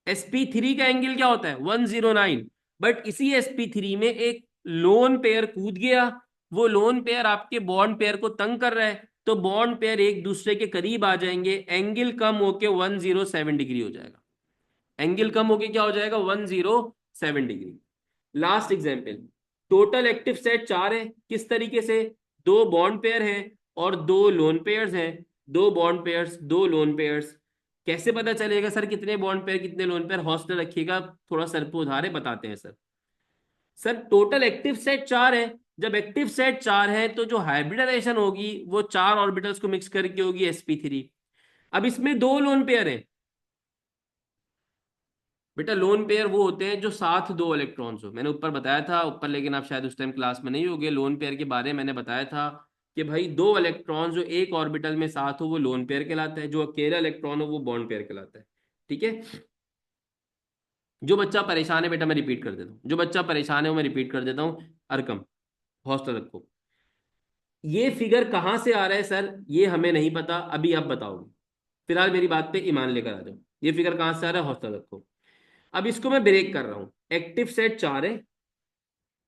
sp3 का एंगल क्या होता है, 109। बट इसी sp3 में एक लोन पेयर कूद गया, वो लोन पेयर आपके बॉन्ड पेयर को तंग कर रहा है, तो बॉन्ड पेयर एक दूसरे के करीब आ जाएंगे, एंगल कम होके 107 डिग्री हो जाएगा। एंगल कम होके क्या हो जाएगा, 107 degree. Last example, total active set चार है, किस तरीके से, दो बॉन्ड पेयर हैं और दो लोन पेयर्स हैं, दो बॉन्ड पेयर्स दो लोन पेयर्स। कैसे पता चलेगा सर कितने बॉन्ड पेयर कितने लोन पेयर, हौसला रखिएगा, थोड़ा सर पे उधार है, बताते हैं sir. Sir total active set चार है, जब एक्टिव सेट चार है तो जो हाइब्रिडाइजेशन होगी वो चार ऑर्बिटल्स को मिक्स करके होगी sp3। अब इसमें दो लोन पेयर है, बेटा लोन पेयर वो होते हैं जो साथ दो इलेक्ट्रॉन्स हो, मैंने ऊपर बताया था ऊपर, लेकिन आप शायद उस टाइम क्लास में नहीं होगे, लोन पेयर के बारे में मैंने बताया था कि भाई दो इलेक्ट्रॉन जो एक ऑर्बिटल में साथ हो वो लोन पेयर कहलाता है, जो अकेला इलेक्ट्रॉन हो वो बॉन्ड पेयर कहलाता है। ठीक है, जो बच्चा परेशान है बेटा मैं रिपीट कर देता हूँ, जो बच्चा परेशान है वो मैं रिपीट कर देता हूँ। अरकम, हौसला रखो। ये फिगर कहाँ से आ रहा है सर, ये हमें नहीं पता, अभी आप बताओगे। फिलहाल मेरी बात पे ईमान लेकर आ जाओ, ये फिगर कहाँ से आ रहा है, हौसला रखो। अब इसको मैं ब्रेक कर रहा हूं, एक्टिव सेट चार है,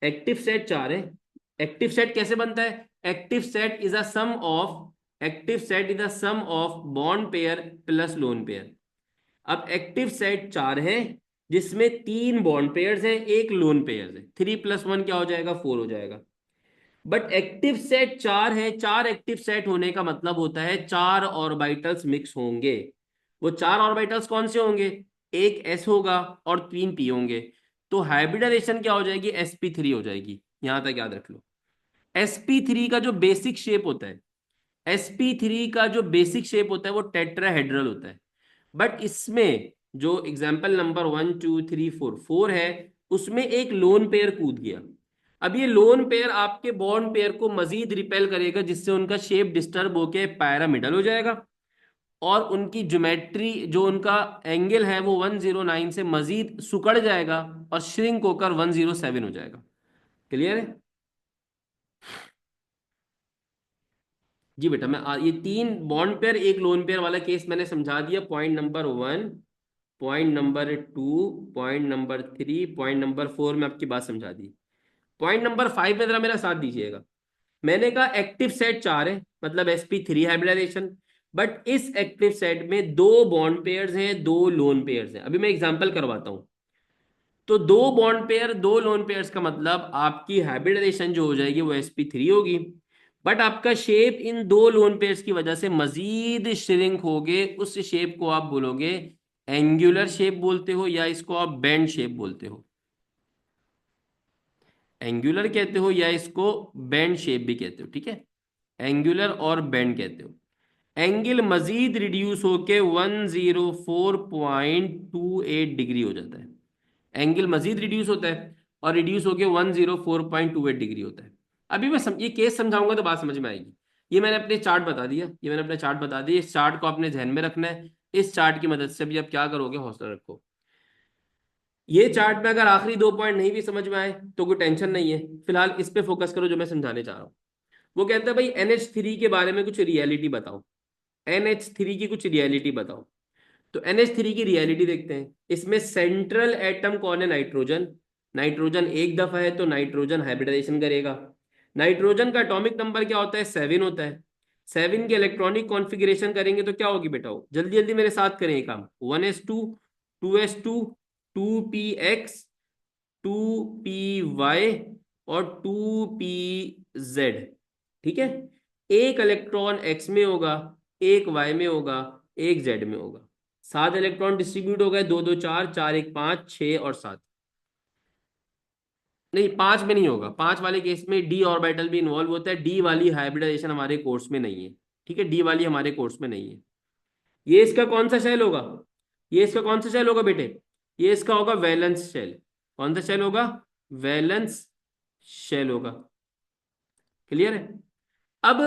एक्टिव सेट चार है। एक्टिव सेट कैसे बनता है, active set is a sum of, active set is a sum of bond pair plus lone pair. अब एक्टिव सेट चार है जिसमें तीन बॉन्ड पेयर्स हैं एक लोन पेयर है, 3 + 1 क्या हो जाएगा, 4 हो जाएगा। बट एक्टिव सेट चार है, चार एक्टिव सेट होने का मतलब होता है चार ऑर्बिटल्स मिक्स होंगे। वो चार ऑर्बिटल्स कौन से होंगे, एक एस होगा और तीन पी होंगे। तो हाइब्रिडाइजेशन क्या हो जाएगी, sp3 हो जाएगी। यहां तक याद रख लो। sp3 का जो बेसिक शेप होता है, sp3 का जो बेसिक शेप होता है वो टेट्राहेड्रल होता है। बट इसमें जो एग्जाम्पल नंबर 1 2 3 4 है, उसमें एक लोन पेयर कूद गया। अब ये लोन पेयर आपके बॉन्ड पेयर को मजीद रिपेल करेगा, जिससे उनका शेप डिस्टर्ब होके पैरामिडल हो जाएगा, और उनकी ज्योमेट्री जो उनका एंगल है वो 109 से मजीद सुकड़ जाएगा और श्रिंक होकर 107 हो जाएगा। क्लियर है? जी बेटा, ये तीन बॉन्ड पेयर एक लोन पेयर वाला केस मैंने समझा दिया। Point number 1, point number 2, point number 3, point number 4 में आपकी बात समझा दी। पॉइंट नंबर 5 में जरा मेरा साथ दीजिएगा। मैंने कहा एक्टिव सेट 4 है, मतलब sp3 हाइब्रिडाइजेशन। बट इस एक्टिव सेट में दो बॉन्ड पेयर्स हैं, दो लोन पेयर्स हैं। अभी मैं एग्जांपल करवाता हूं। तो दो बॉन्ड पेयर दो लोन पेयर्स का मतलब आपकी हाइब्रिडाइजेशन जो हो जाएगी वो sp3 होगी। बट आपका शेप इन दो लोन पेयर्स की वजह से मजीद श्रिंक हो गए। उस शेप को आप बोलोगे एंगुलर शेप बोलते हो, या इसको आप बेंड शेप बोलते हो। एंगुलर कहते हो या इसको बेंड शेप भी कहते हो, ठीक है। एंगुलर और बेंड कहते हो। एंगल मजीद रिड्यूस होके 104.28 डिग्री हो जाता है। एंगल मजीद रिड्यूस होता है और रिड्यूस होके 104.28 डिग्री होता है। अभी मैं ये केस समझाऊंगा तो बात समझ में आएगी। ये मैंने अपने चार्ट बता दिया, ये मैंने अपना चार्ट बता दिया। इस चार्ट को आपने ध्यान में रखना है। इस चार्ट की मदद से भी आप क्या करोगे, हौसला रखो। ये चार्ट में अगर आखिरी दो पॉइंट नहीं भी समझ में आए तो कोई टेंशन नहीं है, फिलहाल इस पे फोकस करो जो मैं समझाने चाह रहा हूँ। वो कहता है भाई NH3 के बारे में कुछ रियलिटी बताओ। NH3 की कुछ रियलिटी बताओ। तो NH3 की रियलिटी देखते हैं। इसमें सेंट्रल एटम कौन है, नाइट्रोजन। नाइट्रोजन एक दफा है तो नाइट्रोजन हाइब्रिडाइजेशन करेगा। नाइट्रोजन का एटॉमिक नंबर क्या होता है, 7 होता है। 7 के इलेक्ट्रॉनिक कॉन्फ़िगरेशन करेंगे तो क्या होगी बेटा, जल्दी जल्दी मेरे साथ करें ये काम। 1s2, 2s2, 2px, 2py और 2pz। ठीक है। एक इलेक्ट्रॉन x में होगा, एक y में होगा, एक z में होगा। 7 इलेक्ट्रॉन डिस्ट्रीब्यूट हो गए, 2 2 4, 4 1 5, 6 और 7। नहीं, 5 में नहीं होगा। 5 वाले केस में डी ऑर्बिटल भी इन्वॉल्व होता है। डी वाली हाइब्रिडाइजेशन हमारे कोर्स में नहीं है। ठीक है, डी वाली हमारे कोर्स में नहीं है। ये इसका कौन सा शेल होगा, ये इसका कौन सा शेल होगा बेटे, ये इसका होगा वैलेंस शेल। कौन सा शेल होगा, वैलेंस शेल होगा। क्लियर है? अब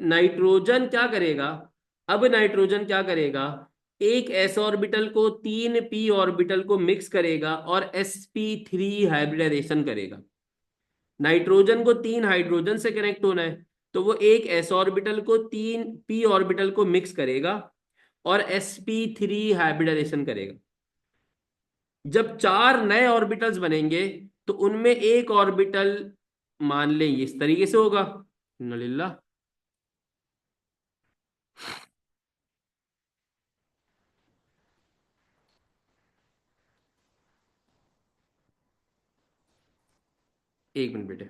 नाइट्रोजन क्या करेगा, अब नाइट्रोजन क्या करेगा, एक s ऑर्बिटल को तीन p ऑर्बिटल को मिक्स करेगा और sp3 हाइब्रिडाइजेशन करेगा। नाइट्रोजन को तीन हाइड्रोजन से कनेक्ट होना है, तो वो एक s ऑर्बिटल को तीन p ऑर्बिटल को मिक्स करेगा और sp3 हाइब्रिडाइजेशन करेगा। जब चार नए ऑर्बिटल्स बनेंगे तो उनमें एक ऑर्बिटल मान लें इस तरीके से होगा, नलिल्ला। एक मिनट बेटे।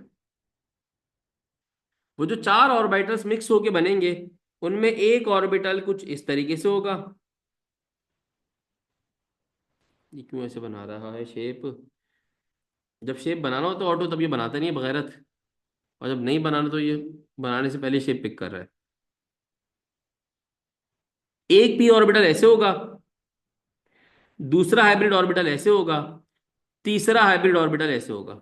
वो जो चार ऑर्बिटल्स मिक्स होके बनेंगे उनमें एक ऑर्बिटल कुछ इस तरीके से होगा। ये क्यों ऐसे बना रहा है शेप, जब शेप बनाना हो तो ऑटो, तब ये बनाता नहीं है बगैरत। और जब नहीं बनाना तो ये बनाने से पहले शेप पिक कर रहा है। एक पी ऑर्बिटल ऐसे होगा, दूसरा हाइब्रिड ऑर्बिटल ऐसे होगा, तीसरा हाइब्रिड ऑर्बिटल ऐसे होगा।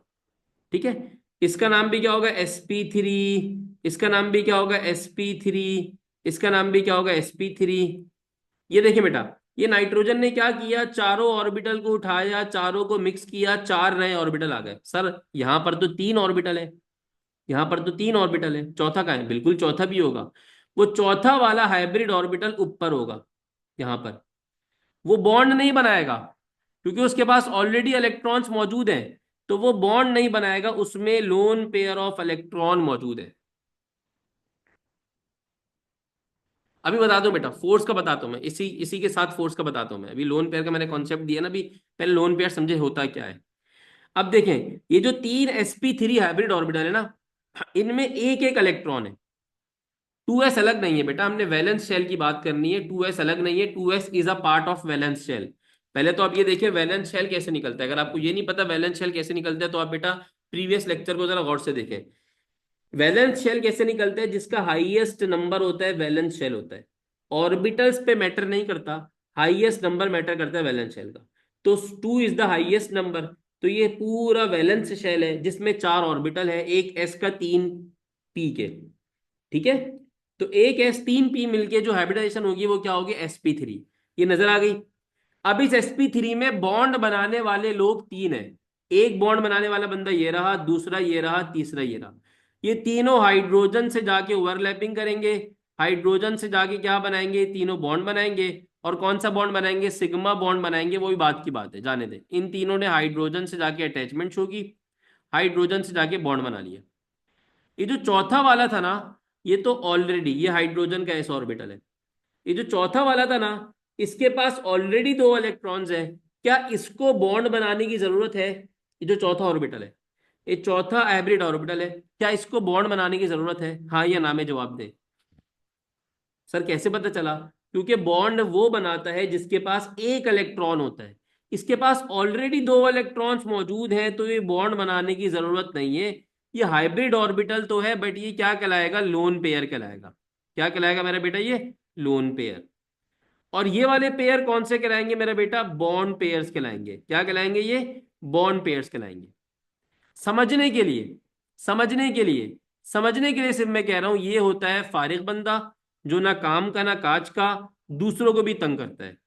ठीक है। इसका नाम भी क्या होगा, sp3। इसका नाम भी क्या होगा, sp3। इसका नाम भी क्या होगा, sp3। ये देखिए बेटा, ये नाइट्रोजन ने क्या किया, चारों ऑर्बिटल को उठाया, चारों को मिक्स किया, चार नए ऑर्बिटल आ गए। सर यहां पर तो तीन ऑर्बिटल है, यहां पर तो तीन ऑर्बिटल है, चौथा कहाँ है, बिल्कुल चौथा भी होगा। वो चौथा वाला हाइब्रिड ऑर्बिटल ऊपर होगा यहां पर। वो बॉन्ड नहीं बनाएगा क्योंकि उसके पास ऑलरेडी इलेक्ट्रॉन्स मौजूद हैं। तो वो बॉन्ड नहीं बनाएगा, उसमें लोन पेयर ऑफ इलेक्ट्रॉन मौजूद है। अभी बता दो बेटा, फोर्स का बताता हूं मैं, इसी इसी के साथ फोर्स का बताता हूं मैं। अभी लोन पेयर का मैंने कॉन्सेप्ट दिया ना, अभी पहले लोन पेयर समझे होता क्या है। अब देखें, ये जो तीन sp3 हाइब्रिड ऑर्बिटल है ना, इनमें एक एक इलेक्ट्रॉन है। 2s अलग नहीं है बेटा, हमने वैलेंस शेल की बात करनी है। 2s अलग नहीं है, 2s is a part of valence shell. पहले तो आप ये देखिए वैलेंस शेल कैसे निकलता है। अगर आपको ये नहीं पता वैलेंस शेल कैसे निकलता है तो आप बेटा प्रीवियस लेक्चर को जरा गौर से देखें। वैलेंस शेल कैसे निकलता है, जिसका हाईएस्ट नंबर होता है वैलेंस शेल होता है। ऑर्बिटल्स पे मैटर नहीं करता, हाईएस्ट नंबर मैटर करता है वैलेंस शेल का। तो 2 इज द हाईएस्ट नंबर। तो ये पूरा वैलेंस शेल है जिसमें 4 ऑर्बिटल है, एक एस का 3 पी के। ठीक है। तो एक एस 3 पी मिलके जो हाइब्रिडाइजेशन होगी वो क्या होगी, sp3। ये नजर आ गई। अब इस sp3 में बॉन्ड बनाने वाले लोग 3 हैं। एक बॉन्ड बनाने वाला बंदा ये रहा, दूसरा ये रहा, तीसरा ये रहा। ये तीनों हाइड्रोजन से जाके ओवरलैपिंग करेंगे। हाइड्रोजन से जाके क्या बनाएंगे, तीनों बॉन्ड बनाएंगे। और कौन सा बॉन्ड बनाएंगे, सिग्मा बॉन्ड बनाएंगे। वो भी बात की बात है, जाने दे। इन तीनों ने हाइड्रोजन से जाके अटैचमेंट शो की, हाइड्रोजन से जाके बॉन्ड बना लिया। ये जो चौथा वाला था ना, ये तो ऑलरेडी ये हाइड्रोजन का एस ऑर्बिटल है। ये जो चौथा वाला था ना, इसके पास ऑलरेडी 2 इलेक्ट्रॉन्स है। क्या इसको बॉन्ड बनाने की जरूरत है? ये जो चौथा ऑर्बिटल है, ये चौथा हाइब्रिड ऑर्बिटल है, क्या इसको बॉन्ड बनाने की जरूरत है, हाँ या ना में जवाब दे। सर कैसे पता चला? क्योंकि बॉन्ड वो बनाता है जिसके पास एक इलेक्ट्रॉन होता है। इसके पास ऑलरेडी 2 इलेक्ट्रॉन्स मौजूद हैं, तो ये बॉन्ड बनाने की जरूरत नहीं है। ये हाइब्रिड ऑर्बिटल तो है, बट ये क्या कहलाएगा, लोन पेयर कहलाएगा। क्या कहलाएगा मेरा बेटा, ये लोन पेयर। और ये वाले पेयर कौन से कहलाएंगे मेरा बेटा, बॉन्ड पेयर्स कहलाएंगे। क्या कहलाएंगे ये, बॉन्ड पेयर्स कहलाएंगे। समझने के लिए, समझने के लिए, समझने के लिए सिर्फ मैं कह रहा हूं, ये होता है फारिग बंदा, जो ना काम का ना काज का, दूसरों को भी तंग करता है।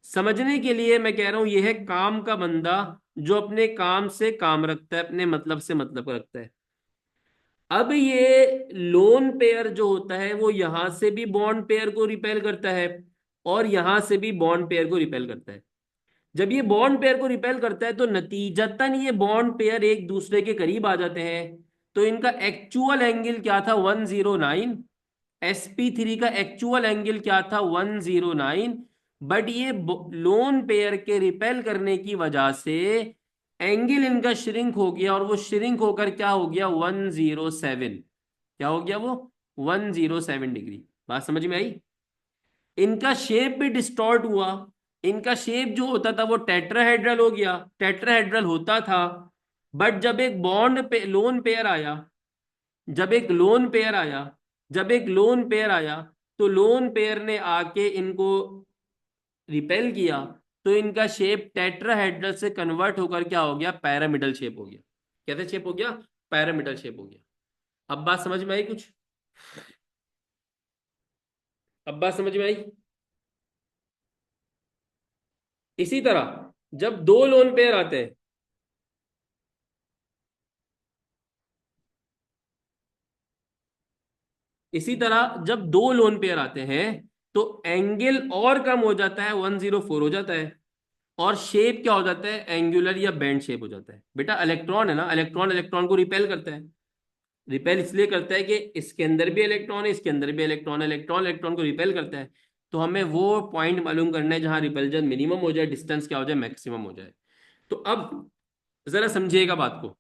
समझने के लिए मैं कह रहा हूं, ये है काम का बंदा, जो अपने काम से काम रखता है, अपने मतलब से मतलब रखता है। अब ये लोन पेयर जो होता है वो यहां से भी बॉन्ड पेयर को रिपेल करता है, और यहां से भी बॉन्ड पेयर को रिपेल करता है। जब ये बॉन्ड पेयर को रिपेल करता है तो नतीजतन ये बॉन्ड पेयर एक दूसरे के करीब आ जाते हैं। तो इनका एक्चुअल एंगल क्या था, 109। sp3 का एक्चुअल एंगल क्या था, 109। बट ये लोन पेयर के रिपेल करने की वजह से एंगल इनका श्रिंक हो गया, और वो श्रिंक होकर क्या हो गया, 107। क्या हो गया वो, 107 डिग्री। बात समझ में आई? इनका शेप भी डिस्टॉर्ट हुआ। इनका शेप जो होता था वो टेट्राहेड्रल हो गया, टेट्राहेड्रल होता था। बट जब एक बॉन्ड पे लोन पेयर आया, जब एक लोन पेयर आया, जब एक लोन पेयर आया, तो लोन पेयर ने आके इनको रिपेल किया। तो इनका शेप टेट्राहेड्रल से कन्वर्ट होकर क्या हो गया, पैरामिडल शेप हो गया। कैसे शेप हो गया, पैरामिडल शेप हो गया। अब बात समझ में आई कुछ? अब बात समझ में आई? इसी तरह जब 2 लोन पेयर आते हैं, इसी तरह जब 2 लोन पेयर आते हैं, तो एंगल और कम हो जाता है, 104 हो जाता है। और शेप क्या हो जाता है, एंगुलर या बैंड शेप हो जाता है। बेटा इलेक्ट्रॉन है ना, इलेक्ट्रॉन इलेक्ट्रॉन को रिपेल करता है। रिपेल इसलिए करता है कि इसके अंदर भी इलेक्ट्रॉन है, इसके अंदर भी इलेक्ट्रॉन है, इलेक्ट्रॉन इलेक्ट्रॉन को रिपेल करता है। तो हमें वो पॉइंट मालूम करना है जहां रिपल्जन मिनिमम हो जाए, डिस्टेंस क्या हो जाए, मैक्सिमम हो जाए। तो अब जरा समझिएगा बात को।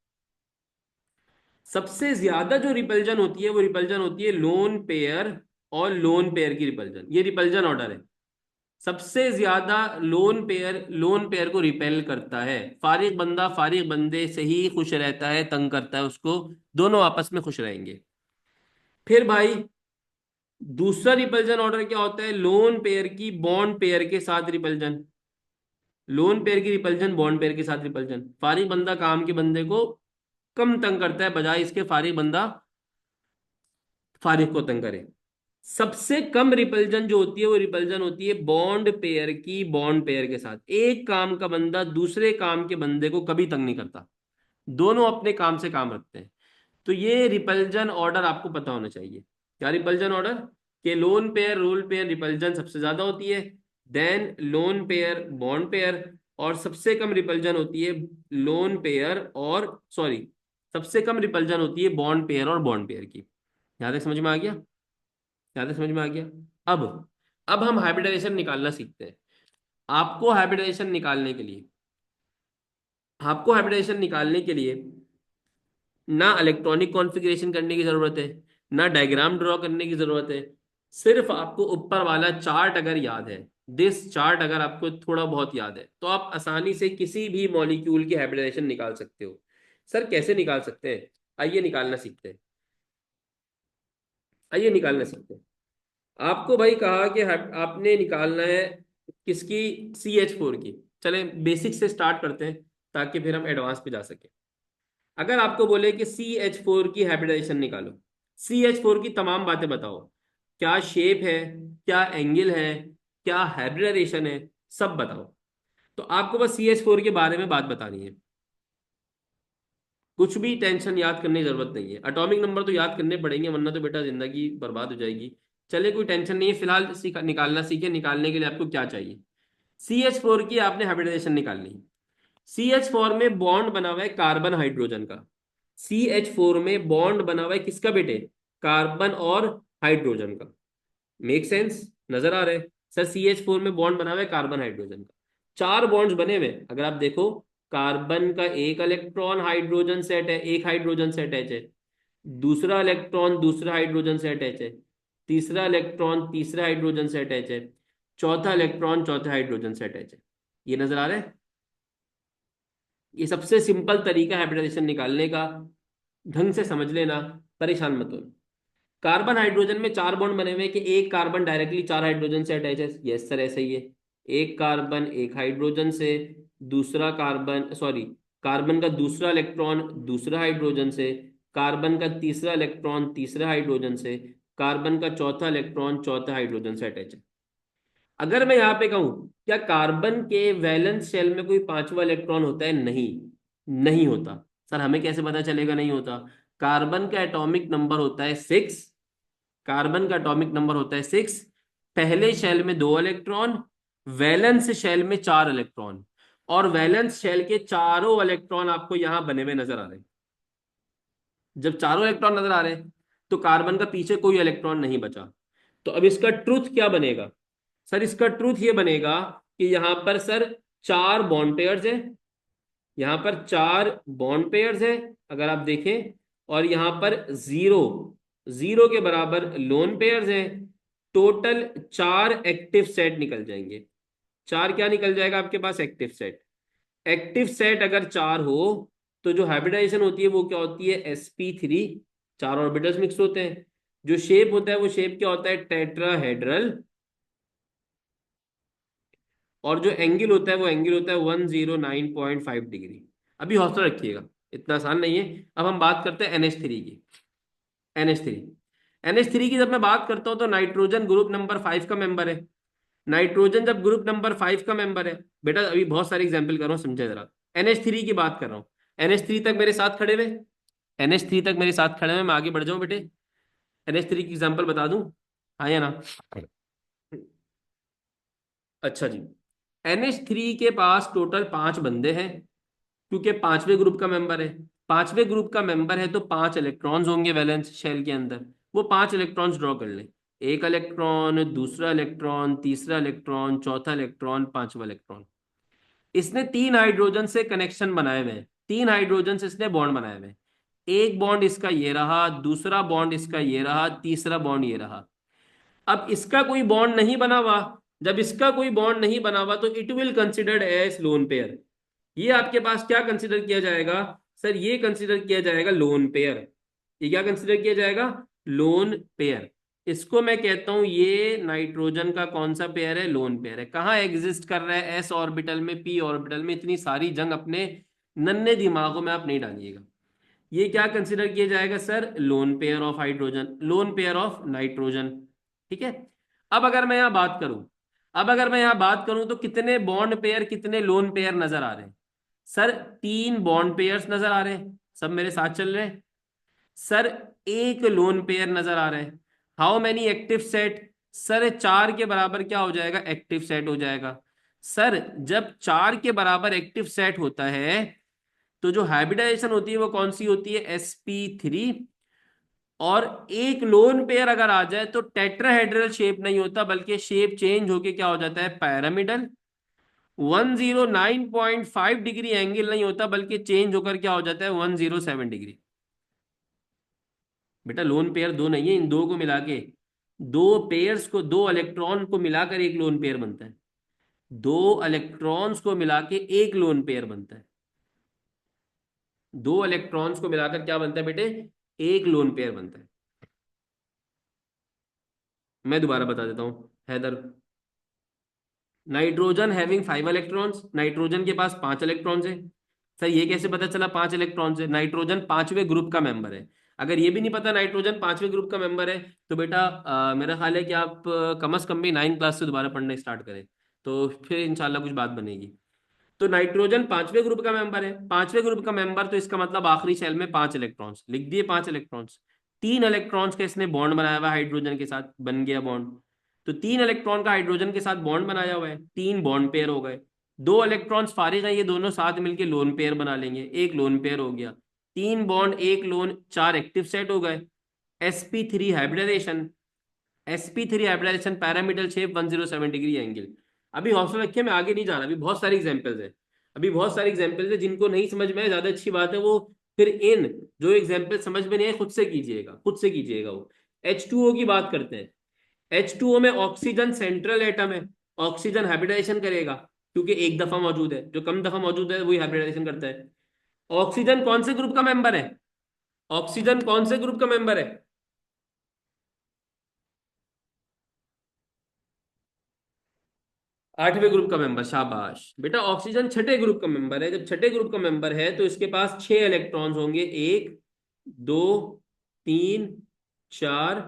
सबसे ज्यादा जो रिपल्जन होती है वो रिपल्जन होती है लोन पेयर और लोन पेयर की रिपल्जन। ये रिपल्जन ऑर्डर है। सबसे ज्यादा लोन पेयर को रिपेल करता है। फारिग बंदा फारिग बंदे से ही खुश रहता है, तंग करता है उसको, दोनों आपस में खुश रहेंगे। फिर भाई दूसरा रिपल्जन ऑर्डर क्या होता है, लोन पेयर की बॉन्ड पेयर के साथ रिपल्जन। लोन पेयर की रिपल्जन बॉन्ड पेयर के साथ रिपल्जन। फारिग बंदा काम के बंदे को कम तंग करता है, बजाय इसके फारिग बंदा फारिग को तंग करे। सबसे कम रिपल्जन जो होती है वो रिपल्जन होती है बॉन्ड पेयर की बॉन्ड पेयर के साथ। एक काम का बंदा दूसरे काम के बंदे को कभी तंग नहीं करता, दोनों अपने काम से काम रखते हैं। तो ये रिपल्जन ऑर्डर आपको पता होना चाहिए। क्या रिपल्जन ऑर्डर, के lone pair lone pair repulsion सबसे ज्यादा होती है, then lone pair bond pair, और सबसे कम रिपल्जन होती है लोन पेयर और सॉरी सबसे कम रिपल्जन होती है बॉन्ड पेयर और बॉन्ड पेयर की। यहां तक समझ में आ गया? यहां तक समझ में आ गया? अब अब हम हाइब्रिडाइजेशन निकालना सीखते हैं। आपको हाइब्रिडाइजेशन निकालने के लिए, आपको हाइब्रिडाइजेशन निकालने के लिए ना इलेक्ट्रॉनिक कॉन्फ़िगरेशन करने की जरूरत है, ना डायग्राम ड्रॉ करने की जरूरत है। सिर्फ आपको ऊपर वाला चार्ट अगर याद है, दिस चार्ट अगर आपको थोड़ा बहुत याद है तो आप आसानी से किसी भी मॉलिक्यूल की हाइब्रिडाइजेशन निकाल सकते हो। सर कैसे निकाल सकते हैं? आइए निकालना सीखते हैं। आइए निकालना सीखते हैं। आपको भाई कहा कि आपने निकालना है किसकी? CH4 की। चले बेसिक से स्टार्ट करते हैं ताकि फिर हम एडवांस पे जा सके। अगर आपको बोले कि CH4 की हाइब्रिडाइजेशन निकालो, CH4 की तमाम बातें बताओ, क्या शेप है, क्या एंगल है, क्या हाइब्रिडाइजेशन है, सब बताओ। तो आपको बस CH4 के बारे में बात बतानी है। कुछ भी टेंशन याद करने की जरूरत नहीं है। एटॉमिक नंबर तो याद करने पड़ेंगे वरना तो बेटा जिंदगी बर्बाद हो जाएगी। चले कोई टेंशन नहीं है, फिलहाल सीखा निकालना सीखे। निकालने के लिए आपको क्या चाहिए? CH4 की आपने हाइब्रिडाइजेशन निकालनी है। CH4 में बॉन्ड बना हुआ है कार्बन हाइड्रोजन का। CH4 में बॉन्ड बना हुआ है किसका बेटे? कार्बन और हाइड्रोजन का। Make sense? नजर आ रहा है? सर CH4 में बॉन्ड बना हुआ है कार्बन हाइड्रोजन का। चार बॉन्ड्स बने हुए हैं। अगर आप देखो, कार्बन का एक इलेक्ट्रॉन हाइड्रोजन से अटैच, एक हाइड्रोजन से अटैच है। दूसरा इलेक्ट्रॉन दूसरा हाइड्रोजन से अटैच है। तीसरा इलेक्ट्रॉन तीसरा हाइड्रोजन से अटैच है। चौथा इलेक्ट्रॉन चौथे हाइड्रोजन से अटैच है। ये नजर आ रहा है? ये सबसे सिंपल तरीका है हाइब्रिडाइजेशन निकालने का। ढंग से समझ लेना, परेशान मत हो। कार्बन हाइड्रोजन में चार बॉन्ड बने हुए हैं कि एक कार्बन डायरेक्टली चार हाइड्रोजन से अटैच है। यस सर ऐसा ही है। एक कार्बन एक हाइड्रोजन से, दूसरा कार्बन सॉरी, कार्बन का दूसरा इलेक्ट्रॉन दूसरा हाइड्रोजन से, कार्बन का तीसरा इलेक्ट्रॉन तीसरा हाइड्रोजन से, कार्बन का चौथा इलेक्ट्रॉन चौथा हाइड्रोजन से अटैच है। अगर मैं यहाँ पे कहूं क्या कार्बन के वैलेंस शेल में कोई पांचवा इलेक्ट्रॉन होता है? नहीं, नहीं होता। सर हमें कैसे पता चलेगा नहीं होता? कार्बन का एटॉमिक नंबर होता है 6। कार्बन का एटॉमिक नंबर होता है 6। पहले शेल में दो इलेक्ट्रॉन, वैलेंस शेल में चार इलेक्ट्रॉन। और वैलेंस शेल के चारों इलेक्ट्रॉन आपको यहां बने हुए नजर आ रहे हैं। जब चारों इलेक्ट्रॉन नजर आ रहे हैं तो कार्बन का पीछे कोई इलेक्ट्रॉन नहीं बचा। तो अब इसका ट्रूथ क्या बनेगा? सर इसका ट्रूथ ये बनेगा कि यहां पर सर चार बॉन्ड पेयर्स है। यहां पर चार बॉन्ड पेयर्स है अगर आप देखें। और यहां पर जीरो, जीरो के बराबर लोन पेयर्स हैं। टोटल चार एक्टिव सेट निकल जाएंगे। चार क्या निकल जाएगा आपके पास? Active set. एक्टिव सेट अगर चार हो तो जो हाइब्रिडाइजेशन होती है वो क्या होती है? sp3। चार ऑर्बिटल्स मिक्स होते हैं। जो शेप होता है वो शेप क्या होता है? टेट्राहेड्रल। और जो एंगल होता है वो एंगल होता है 109.5 डिग्री। अभी हौसला रखिएगा, इतना आसान नहीं है। अब हम बात करते हैं NH3 की। NH3, NH3 की जब मैं बात करता हूं तो नाइट्रोजन ग्रुप नंबर 5 का मेंबर है। नाइट्रोजन जब ग्रुप नंबर 5 का मेंबर है, बेटा अभी बहुत सारे एग्जाम्पल कर रहा हूँ, समझे जरा। NH3 की बात कर रहा हूँ। NH3 तक मेरे साथ खड़े हुए, NH3 तक मेरे साथ खड़े हुए, मैं आगे बढ़ जाऊं बेटे? NH3 की एग्जाम्पल बता दूं? हाँ या ना? अच्छा जी। NH3 के पास टोटल पांच बंदे हैं क्योंकि पांचवें ग्रुप का मेंबर है। पांचवें ग्रुप का मेंबर है तो पांच इलेक्ट्रॉन्स होंगे वैलेंस शेल के अंदर। वो पांच इलेक्ट्रॉन्स ड्रॉ कर लें। एक इलेक्ट्रॉन दूसरा इलेक्ट्रॉन तीसरा इलेक्ट्रॉन चौथा इलेक्ट्रॉन पांचवा इलेक्ट्रॉन। इसने तीन हाइड्रोजन से कनेक्शन बनाए हुए हैं। तीन हाइड्रोजन से इसने बॉन्ड बनाए हुए हैं। एक बॉन्ड इसका ये रहा, दूसरा बॉन्ड इसका ये रहा, तीसरा बॉन्ड ये रहा। अब इसका कोई बॉन्ड नहीं बना हुआ। जब इसका कोई बॉन्ड नहीं बना हुआ तो it will considered as lone pair. ये आपके पास क्या कंसिडर किया जाएगा? सर ये कंसिडर किया जाएगा लोन पेयर। ये क्या कंसिडर किया जाएगा? Lone pair. इसको मैं कहता हूं ये नाइट्रोजन का कौन सा पेयर है? लोन पेयर है। कहाँ एग्जिस्ट कर रहा है? s ऑर्बिटल में, p ऑर्बिटल में। इतनी सारी जंग अपने नन्हे दिमागों में आप नहीं डालिएगा। ये क्या कंसिडर किया जाएगा sir? Lone pair of hydrogen, lone pair of nitrogen. ठीक है। अब अगर मैं यहां बात करूं, अब अगर मैं यहां बात करूं तो कितने बॉन्ड पेयर कितने लोन पेयर नजर आ रहे हैं? सर तीन बॉन्ड पेयर्स नजर आ रहे हैं। सब मेरे साथ चल रहे हैं? सर एक लोन पेयर नजर आ रहा है। How many active set? Sir चार के बराबर क्या हो जाएगा? एक्टिव सेट हो जाएगा। सर जब चार के बराबर एक्टिव सेट होता है तो जो हाइब्रिडाइजेशन होती है वो कौन सी होती है? sp3। और एक लोन पेयर अगर आ जाए तो टेट्राहेड्रल शेप नहीं होता बल्कि शेप चेंज होके क्या हो जाता है? पैरामिडल। 109.5 डिग्री एंगल नहीं होता बल्कि चेंज होकर क्या हो जाता है? 107 डिग्री। बेटा लोन पेयर दो नहीं है, इन दो को मिला के दो इलेक्ट्रॉन को मिलाकर एक लोन पेयर बनता है। दो इलेक्ट्रॉन्स को मिला के एक लोन पेयर बनता है। दो इलेक्ट्रॉन्स को मिलाकर क्या बनता है बेटे? एक लोन पेयर बनता है। मैं दोबारा बता देता हूं हैदर। नाइट्रोजन हैविंग 5 इलेक्ट्रॉन्स, नाइट्रोजन के पास 5 इलेक्ट्रॉन्स है। सर ये कैसे पता चला 5 इलेक्ट्रॉन्स है? नाइट्रोजन पांचवें ग्रुप का मेंबर है। अगर ये भी नहीं पता नाइट्रोजन पांचवें ग्रुप का मेंबर है, तो बेटा मेरा ख्याल है कि आप कम से कम भी 9 क्लास से दोबारा पढ़ना स्टार्ट करें, तो फिर इंशाल्लाह कुछ बात बनेगी। तो नाइट्रोजन पांचवें ग्रुप का मेंबर है, पांचवें ग्रुप का मेंबर, तो इसका मतलब आखिरी शेल में 5 इलेक्ट्रॉन्स लिख दिए, 5 इलेक्ट्रॉन्स। 3 इलेक्ट्रॉन्स का इसने बॉन्ड बनाया हुआ है हाइड्रोजन के साथ, बन गया बॉन्ड। तो 3 इलेक्ट्रॉन का हाइड्रोजन के साथ बॉन्ड बनाया हुआ है, 3 बॉन्ड पेयर हो गए। 2 इलेक्ट्रॉन्स फारिग है, ये दोनों साथ मिलके लोन पेयर बना लेंगे, एक लोन पेयर हो गया। 3 बॉन्ड एक लोन, 4 एक्टिव सेट हो गए। sp3 hybridization, sp3 hybridization, parameter shape 107 degree angle. अभी हौसला रखिए, मैं आगे नहीं जा रहा, अभी बहुत सारी एग्जांपल्स है। अभी बहुत सारी एग्जांपल्स है, जिनको नहीं समझ में आए ज्यादा अच्छी बात है वो फिर इन जो एग्जांपल समझ में नहीं आए खुद से कीजिएगा, खुद से कीजिएगा वो। H2O की बात करते हैं। H2O में ऑक्सीजन सेंट्रल एटम है, ऑक्सीजन हाइब्रिडाइजेशन करेगा, क्योंकि एक दफा मौजूद है, जो कम दफा मौजूद है वही हाइब्रिडाइजेशन करता है। ऑक्सीजन कौन से ग्रुप का मेंबर है? ऑक्सीजन कौन से ग्रुप का मेंबर है? 8वें ग्रुप का मेंबर, शाबाश बेटा। ऑक्सीजन छठे ग्रुप का मेंबर है। जब छठे ग्रुप का मेंबर है तो इसके पास 6 इलेक्ट्रॉन्स होंगे, 1, 2, 3, 4,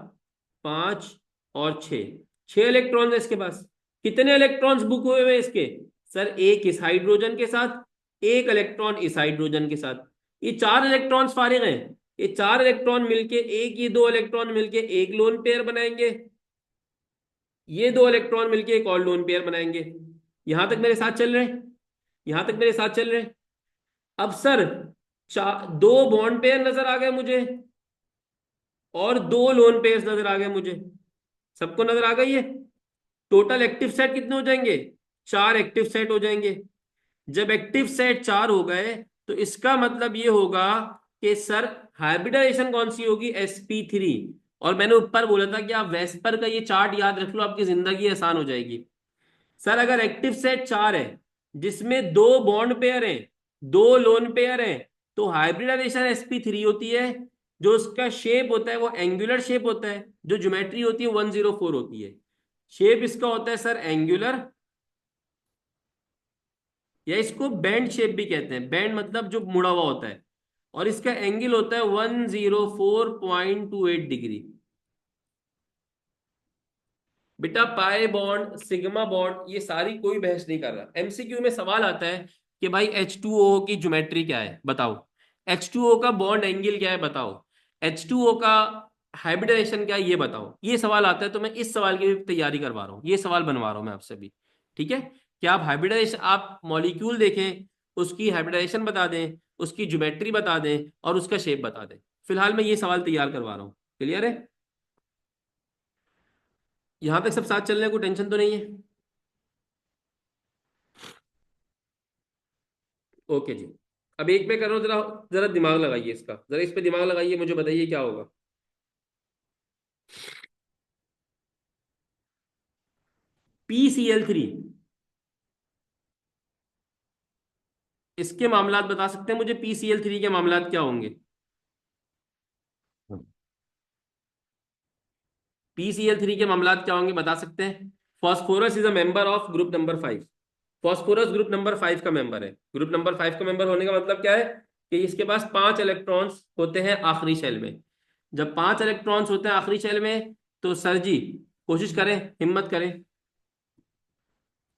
5 और 6 6 इलेक्ट्रॉन्स है इसके पास। कितने इलेक्ट्रॉन्स बुक हुए हुए हैं इसके? सर एक इस हाइड्रोजन के साथ, एक इलेक्ट्रॉन इस हाइड्रोजन के साथ, ये 4 इलेक्ट्रॉन्स फारिग हैं। ये 4 इलेक्ट्रॉन मिलके एक, ये 2 इलेक्ट्रॉन मिलके एक लोन पेयर बनाएंगे, ये 2 इलेक्ट्रॉन मिलके एक और लोन पेयर बनाएंगे। यहां तक मेरे साथ चल रहे हैं? यहां तक मेरे साथ चल रहे हैं? अब सर चार, 2 बॉन्ड पेयर नजर आ गए मुझे और 2 लोन पेयर्स नजर आ गए मुझे। सबको नजर आ गई है? टोटल एक्टिव सेट कितने हो जाएंगे? 4 एक्टिव सेट हो जाएंगे। जब एक्टिव सेट 4 हो गए तो इसका मतलब ये होगा कि सर हाइब्रिडाइजेशन कौन सी होगी? sp3। और मैंने ऊपर बोला था कि आप वेस्पर का ये चार्ट याद रख लो, आपकी जिंदगी आसान हो जाएगी। सर अगर एक्टिव सेट 4 है, जिसमें 2 बॉन्ड पेयर हैं, 2 लोन पेयर हैं, तो हाइब्रिडाइजेशन sp3 होती है। जो उसका शेप होता है वो एंगुलर शेप होता है, जो ज्योमेट्री होती है 104 होती है। शेप इसका होता है सर एंगुलर, या इसको बैंड शेप भी कहते हैं। बैंड मतलब जो मुड़ा हुआ होता है, और इसका एंगल होता है 104.28 डिग्री। बेटा पाई बॉन्ड, सिग्मा बॉन्ड, ये सारी कोई बहस नहीं कर रहा। एमसीक्यू में सवाल आता है कि भाई H2O की ज्योमेट्री क्या है बताओ, H2O का बॉन्ड एंगल क्या है बताओ, H2O का हाइब्रिडाइजेशन क्या है ये बताओ। ये सवाल आता है, तो मैं इस सवाल की भी तैयारी करवा रहा हूँ, ये सवाल बनवा रहा हूँ मैं आपसे भी। ठीक है? कि आप हाइब्रिडाइजेशन, आप मॉलिक्यूल देखें, उसकी हाइब्रिडाइजेशन बता दें, उसकी ज्योमेट्री बता दें और उसका शेप बता दें। फिलहाल मैं ये सवाल तैयार करवा रहा हूँ। क्लियर है? यहां तक सब साथ चल रहे हैं, कोई टेंशन तो नहीं है? ओके जी। अब एक पे कर रहा हूँ, जरा जरा दिमाग लगाइए इसका, जरा इस पे दिमाग लगाइए, मुझे बताइए क्या होगा। PCl3, इसके मामलात बता सकते हैं मुझे? PCl3 के मामलात क्या होंगे? PCl3 के मामलात क्या होंगे बता सकते हैं? Phosphorus is a member of group number 5। Phosphorus group number 5 का मेंबर है। ग्रुप नंबर 5 का मेंबर होने का मतलब क्या है? कि इसके पास 5 इलेक्ट्रॉन्स होते हैं आखिरी शेल में। जब 5 इलेक्ट्रॉन्स होते हैं आखिरी शेल में, तो सर जी कोशिश करें, हिम्मत करें,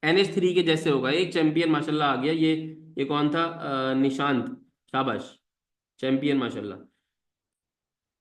NH3 के जैसे होगा। एक चैंपियन माशाल्लाह आ गया, ये कौन था? निशांत, शाबाश, चैंपियन माशाल्लाह।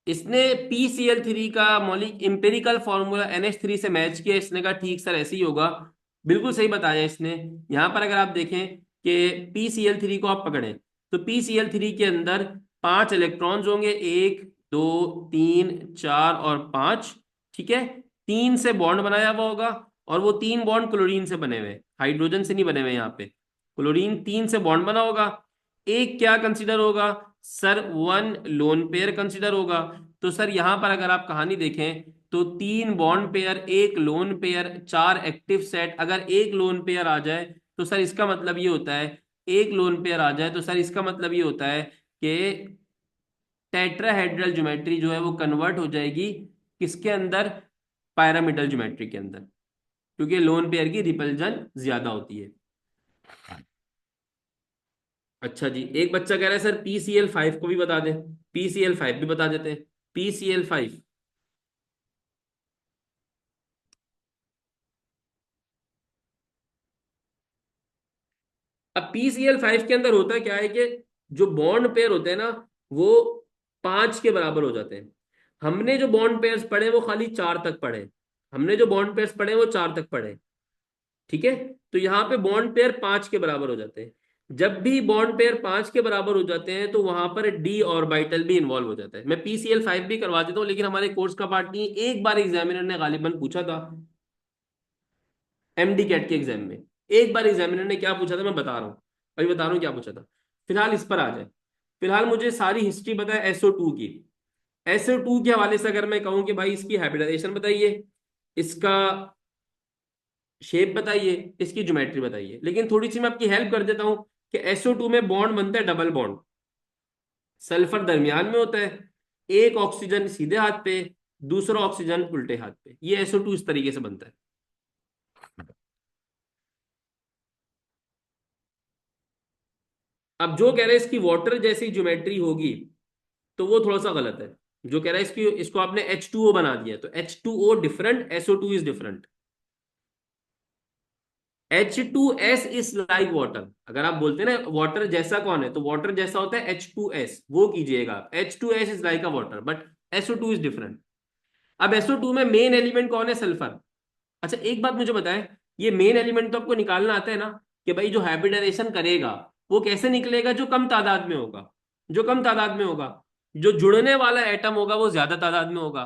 इसने PCl3 का मौलिक इंपेरिकल फॉर्मूला NH3 से मैच किया। इसने कहा ठीक सर ऐसे ही होगा। बिल्कुल सही बताया इसने। यहां पर अगर आप देखें कि PCl3 को आप पकड़ें, तो PCl3 के अंदर 5 इलेक्ट्रॉन्स होंगे, 1, 2, 3, 4 और 5। ठीक है? 3 से बॉन्ड बनाया हुआ होगा, और वो 3 बॉन्ड क्लोरीन से बने हुए हैं, हाइड्रोजन से नहीं बने हुए। यहाँ पे क्लोरीन 3 से बॉन्ड बना होगा। एक क्या कंसीडर होगा? सर 1 लोन पेयर कंसीडर होगा। तो सर यहां पर अगर आप कहानी देखें तो तीन बॉन्ड पेयर, एक लोन पेयर, चार एक्टिव सेट। अगर एक लोन पेयर आ जाए तो सर इसका मतलब ये होता है, एक लोन पेयर आ जाए तो सर इसका मतलब ये होता है कि टेट्राहेड्रल ज्योमेट्री जो है वो कन्वर्ट हो जाएगी किसके अंदर, पैरामिडल ज्योमेट्री के अंदर, क्योंकि लोन पेयर की रिपल्जन ज्यादा होती है। अच्छा जी, एक बच्चा कह रहा है सर PCl5 को भी बता दें। PCl5 भी बता देते हैं। PCl5, अब PCl5 के अंदर होता क्या है कि जो बॉन्ड पेयर होते हैं ना, वो 5 के बराबर हो जाते हैं। हमने जो बॉन्ड पेयर्स पढ़े वो खाली 4 तक पढ़े। हमने जो बॉन्ड पेयर्स पढ़े वो 4 तक पढ़े। ठीक है। तो यहाँ पे बॉन्ड पेयर 5 के बराबर हो जाते हैं। जब भी बॉन्ड पेयर 5 के बराबर हो जाते हैं तो वहां पर डी ऑर्बिटल भी इन्वॉल्व हो जाता है। मैं PCl5 भी करवा देता हूँ, लेकिन हमारे कोर्स का पार्ट नहीं है। एक बार एग्जामिनर ने गालिबन पूछा था, MD कैट के एग्जाम में। एक बार एग्जामिनर ने क्या पूछा था मैं बता रहा हूँ, अभी बता रहा हूँ क्या पूछा था। फिलहाल इस पर आ जाए। फिलहाल मुझे सारी हिस्ट्री पता है SO2 की। SO2 के हवाले से अगर मैं कहूँ कि भाई इसकी हाइब्रिडाइजेशन बताइए, इसका शेप बताइए, इसकी ज्योमेट्री बताइए, लेकिन थोड़ी सी मैं आपकी हेल्प कर देता हूँ कि SO2 में बॉन्ड बनता है डबल बॉन्ड। सल्फर दरमियान में होता है, एक ऑक्सीजन सीधे हाथ पे, दूसरा ऑक्सीजन उल्टे हाथ पे। ये SO2 इस तरीके से बनता है। अब जो कह रहे हैं इसकी वाटर जैसी ज्योमेट्री होगी, तो वो थोड़ा सा गलत है। जो कह रहा है इसकी, इसको आपने H2O बना दिया, तो H2O different, SO2 is different. H2S is like water. अगर आप बोलते हैं ना वाटर जैसा कौन है, तो वाटर जैसा होता है H2S, वो कीजिएगा आप। H2S is like a water, but SO2 is different. अब SO2 में मेन एलिमेंट कौन है, सल्फर। अच्छा एक बात मुझे बताएं, ये मेन एलिमेंट तो आपको निकालना आता है ना, कि भाई जो हाइब्रिडाइजेशन करेगा वो कैसे निकलेगा, जो कम तादाद में होगा। जो कम तादाद में होगा, जो जुड़ने वाला एटम होगा वो ज्यादा तादाद में होगा।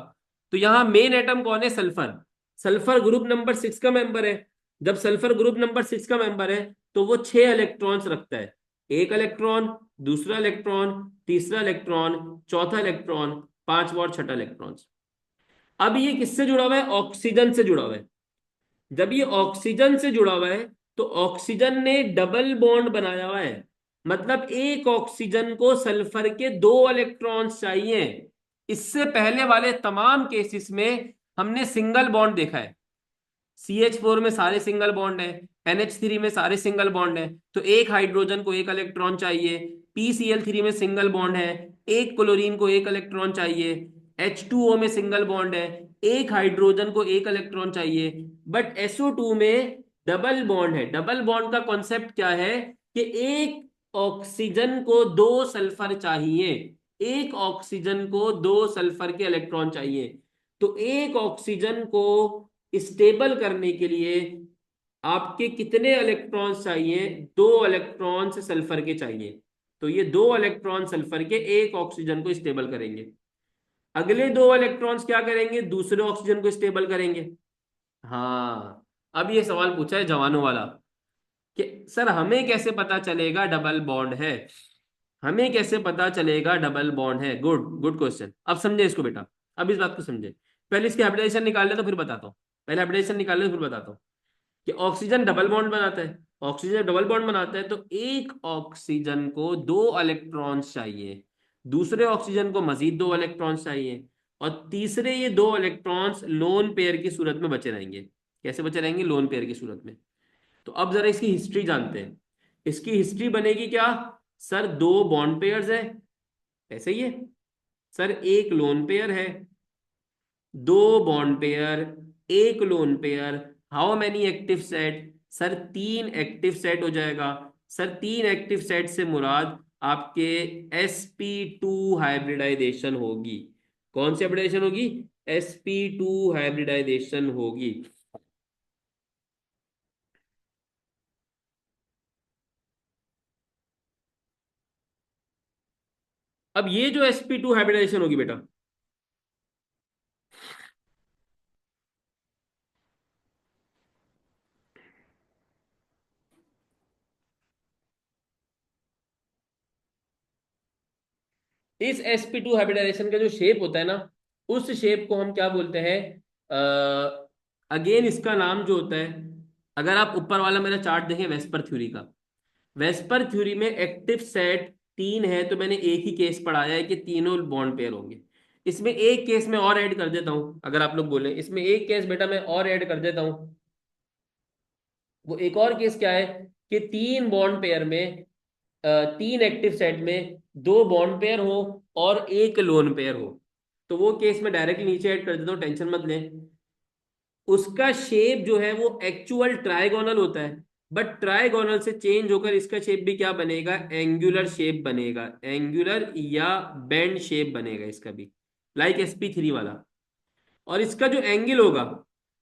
तो यहाँ मेन एटम कौन है, सल्फर। सल्फर ग्रुप नंबर 6 का मेंबर है। जब सल्फर ग्रुप नंबर 6 का मेंबर है तो वो 6 इलेक्ट्रॉन्स रखता है। एक इलेक्ट्रॉन, दूसरा इलेक्ट्रॉन, तीसरा इलेक्ट्रॉन, चौथा इलेक्ट्रॉन, पांचवा और छठा इलेक्ट्रॉन। अब ये किससे जुड़ा हुआ है, ऑक्सीजन से जुड़ा हुआ है। जब ये ऑक्सीजन से जुड़ा हुआ है तो ऑक्सीजन ने डबल बॉन्ड बनाया हुआ है। मतलब एक ऑक्सीजन को सल्फर के 2 इलेक्ट्रॉन्स चाहिए। इससे पहले वाले तमाम केसेस में हमने सिंगल बॉन्ड देखा है। CH4 में सारे सिंगल बॉन्ड है, NH3 में सारे सिंगल बॉन्ड है, तो एक हाइड्रोजन को एक इलेक्ट्रॉन चाहिए। PCl3 में सिंगल बॉन्ड है, एक क्लोरीन को एक इलेक्ट्रॉन चाहिए। H2O में सिंगल बॉन्ड है, एक हाइड्रोजन को एक इलेक्ट्रॉन चाहिए। बट SO2 में डबल बॉन्ड है। डबल बॉन्ड का कॉन्सेप्ट क्या है, कि एक ऑक्सीजन को 2 सल्फर चाहिए। एक ऑक्सीजन को 2 सल्फर के इलेक्ट्रॉन चाहिए। तो एक ऑक्सीजन को स्टेबल करने के लिए आपके कितने इलेक्ट्रॉन्स चाहिए, 2 इलेक्ट्रॉन्स सल्फर के चाहिए। तो ये 2 इलेक्ट्रॉन सल्फर के एक ऑक्सीजन को स्टेबल करेंगे। अगले 2 इलेक्ट्रॉन्स क्या करेंगे, दूसरे ऑक्सीजन को स्टेबल करेंगे। हाँ, अब ये सवाल पूछा है जवानों वाला, कि सर हमें कैसे पता चलेगा डबल बॉन्ड है। हमें कैसे पता चलेगा डबल बॉन्ड है, गुड गुड क्वेश्चन। अब समझे इसको बेटा, अब इस बात को समझे। पहले इसकी हाइब्रिडाइजेशन निकाल ले तो फिर बताता हूँ। पहले हाइब्रिडाइजेशन निकाल ले तो फिर बताता हूँ कि ऑक्सीजन डबल बॉन्ड बनाता है। ऑक्सीजन डबल बॉन्ड बनाता है तो एक ऑक्सीजन को 2 इलेक्ट्रॉन्स चाहिए, दूसरे ऑक्सीजन को मजीद 2 इलेक्ट्रॉन्स चाहिए, और तीसरे ये 2 इलेक्ट्रॉन्स लोन पेयर की सूरत में बचे रहेंगे। कैसे बचे रहेंगे, लोन पेयर की सूरत में। तो अब जरा इसकी हिस्ट्री जानते हैं। इसकी हिस्ट्री बनेगी क्या, सर 2 बॉन्ड पेयर्स है, ऐसे ही है। सर एक लोन पेयर है, 2 बॉन्ड पेयर, एक lone pair. How many active set, sir 3 active set हो जाएगा। सर 3 एक्टिव सेट से मुराद आपके sp2 हाइब्रिडाइजेशन होगी। कौन सी हाइब्रिडाइजेशन होगी, sp2 हाइब्रिडाइजेशन होगी। अब ये जो sp2 हाइब्रिडाइजेशन होगी बेटा, इस sp2 हाइब्रिडाइजेशन का जो शेप होता है ना, उस शेप को हम क्या बोलते हैं? अगेन इसका नाम जो होता है, अगर आप ऊपर वाला मेरा चार्ट देखें वेस्पर थ्योरी का, वेस्पर थ्योरी में एक्टिव सेट तीन है, तो मैंने एक ही केस पढ़ाया है कि तीनों बॉन्ड पेयर होंगे। इसमें एक केस मैं और ऐड कर देता हूं, अगर आप लोग बोले इसमें एक केस बेटा मैं और ऐड कर देता हूं। वो एक और केस क्या है कि तीन बॉन्ड पेयर में, तीन एक्टिव सेट में दो बॉन्ड पेयर हो और एक लोन पेयर हो। तो वो केस मैं डायरेक्टली नीचे ऐड कर देता हूँ, टेंशन मत लें। उसका शेप जो है वो एक्चुअल ट्राइगोनल होता है, बट ट्राइगोनल से चेंज होकर इसका शेप भी क्या बनेगा? एंगुलर शेप बनेगा, एंगुलर या बेंड शेप बनेगा इसका भी, लाइक sp3 वाला। और इसका जो एंगल होगा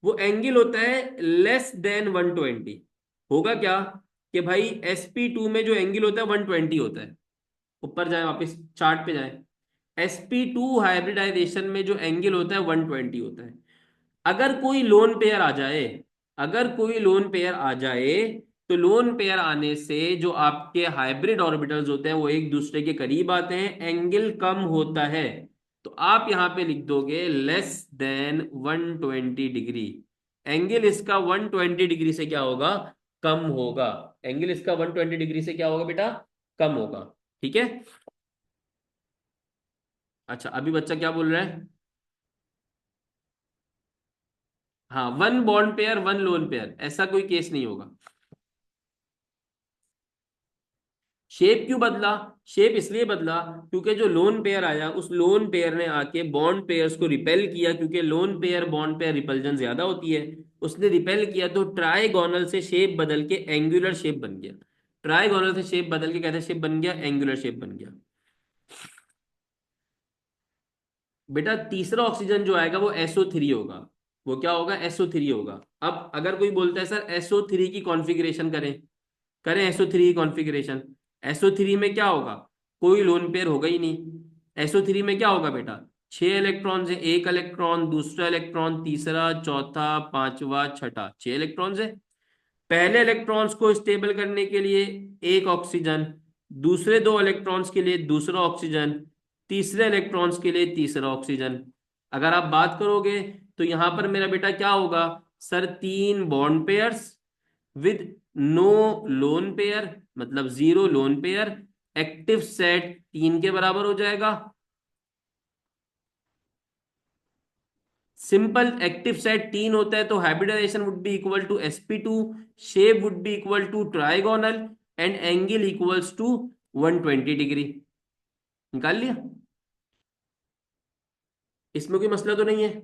वो एंगल होता है लेस देन 120। होगा क्या कि भाई sp2 में जो एंगल होता है 120 होता है। ऊपर जाए, वापस चार्ट पे जाए, sp2 हाइब्रिडाइजेशन में जो एंगल होता है 120 होता है। अगर कोई लोन पेयर आ जाए, अगर कोई लोन पेयर आ जाए, तो लोन पेयर आने से जो आपके हाइब्रिड ऑर्बिटल्स होते हैं वो एक दूसरे के करीब आते हैं, एंगल कम होता है। तो आप यहां पे लिख दोगे लेस देन 120 डिग्री। एंगल इसका 120 डिग्री से क्या होगा? कम होगा। एंगल इसका 120 डिग्री से क्या होगा बेटा? कम होगा। ठीक है। अच्छा, अभी बच्चा क्या बोल रहा है? हाँ, one bond pair one lone pair, ऐसा कोई केस नहीं होगा। शेप क्यों बदला? शेप इसलिए बदला क्योंकि जो लोन पेयर आया उस लोन पेयर ने आके बॉन्ड पेयर्स को रिपेल किया, क्योंकि loan pair bond pair repulsion ज्यादा होती है। उसने रिपेल किया तो ट्राइगोनल से शेप बदल के एंगुलर शेप बन गया। ट्राइगोनल से शेप बदल के कैसे शेप बन गया? एंगुलर शेप बन गया। बेटा तीसरा ऑक्सीजन जो आएगा वो SO3 होगा। वो क्या होगा? SO3 होगा। अब अगर कोई बोलता है सर SO3 की कॉन्फ़िगरेशन करें, करें SO3 की कॉन्फ़िगरेशन। SO3 में क्या होगा? कोई लोन पेयर होगा ही नहीं। SO3 में क्या होगा बेटा? 6 इलेक्ट्रॉन है, एक इलेक्ट्रॉन, दूसरा इलेक्ट्रॉन, तीसरा, चौथा, पांचवा, छठा, 6 इलेक्ट्रॉन है। पहले इलेक्ट्रॉन्स को स्टेबल करने के लिए एक ऑक्सीजन, दूसरे दो इलेक्ट्रॉन्स के लिए दूसरा ऑक्सीजन, तीसरे इलेक्ट्रॉन्स के लिए तीसरा ऑक्सीजन। अगर आप बात करोगे तो यहां पर मेरा बेटा क्या होगा? सर तीन bond pairs with no lone pair, मतलब zero lone pair. Active set तीन के बराबर हो जाएगा। सिंपल एक्टिव सेट तीन होता है तो hybridization would be equal to sp2, shape would be equal to trigonal, and angle equals to 120 degree. निकाल लिया? इसमें कोई मसला तो नहीं है?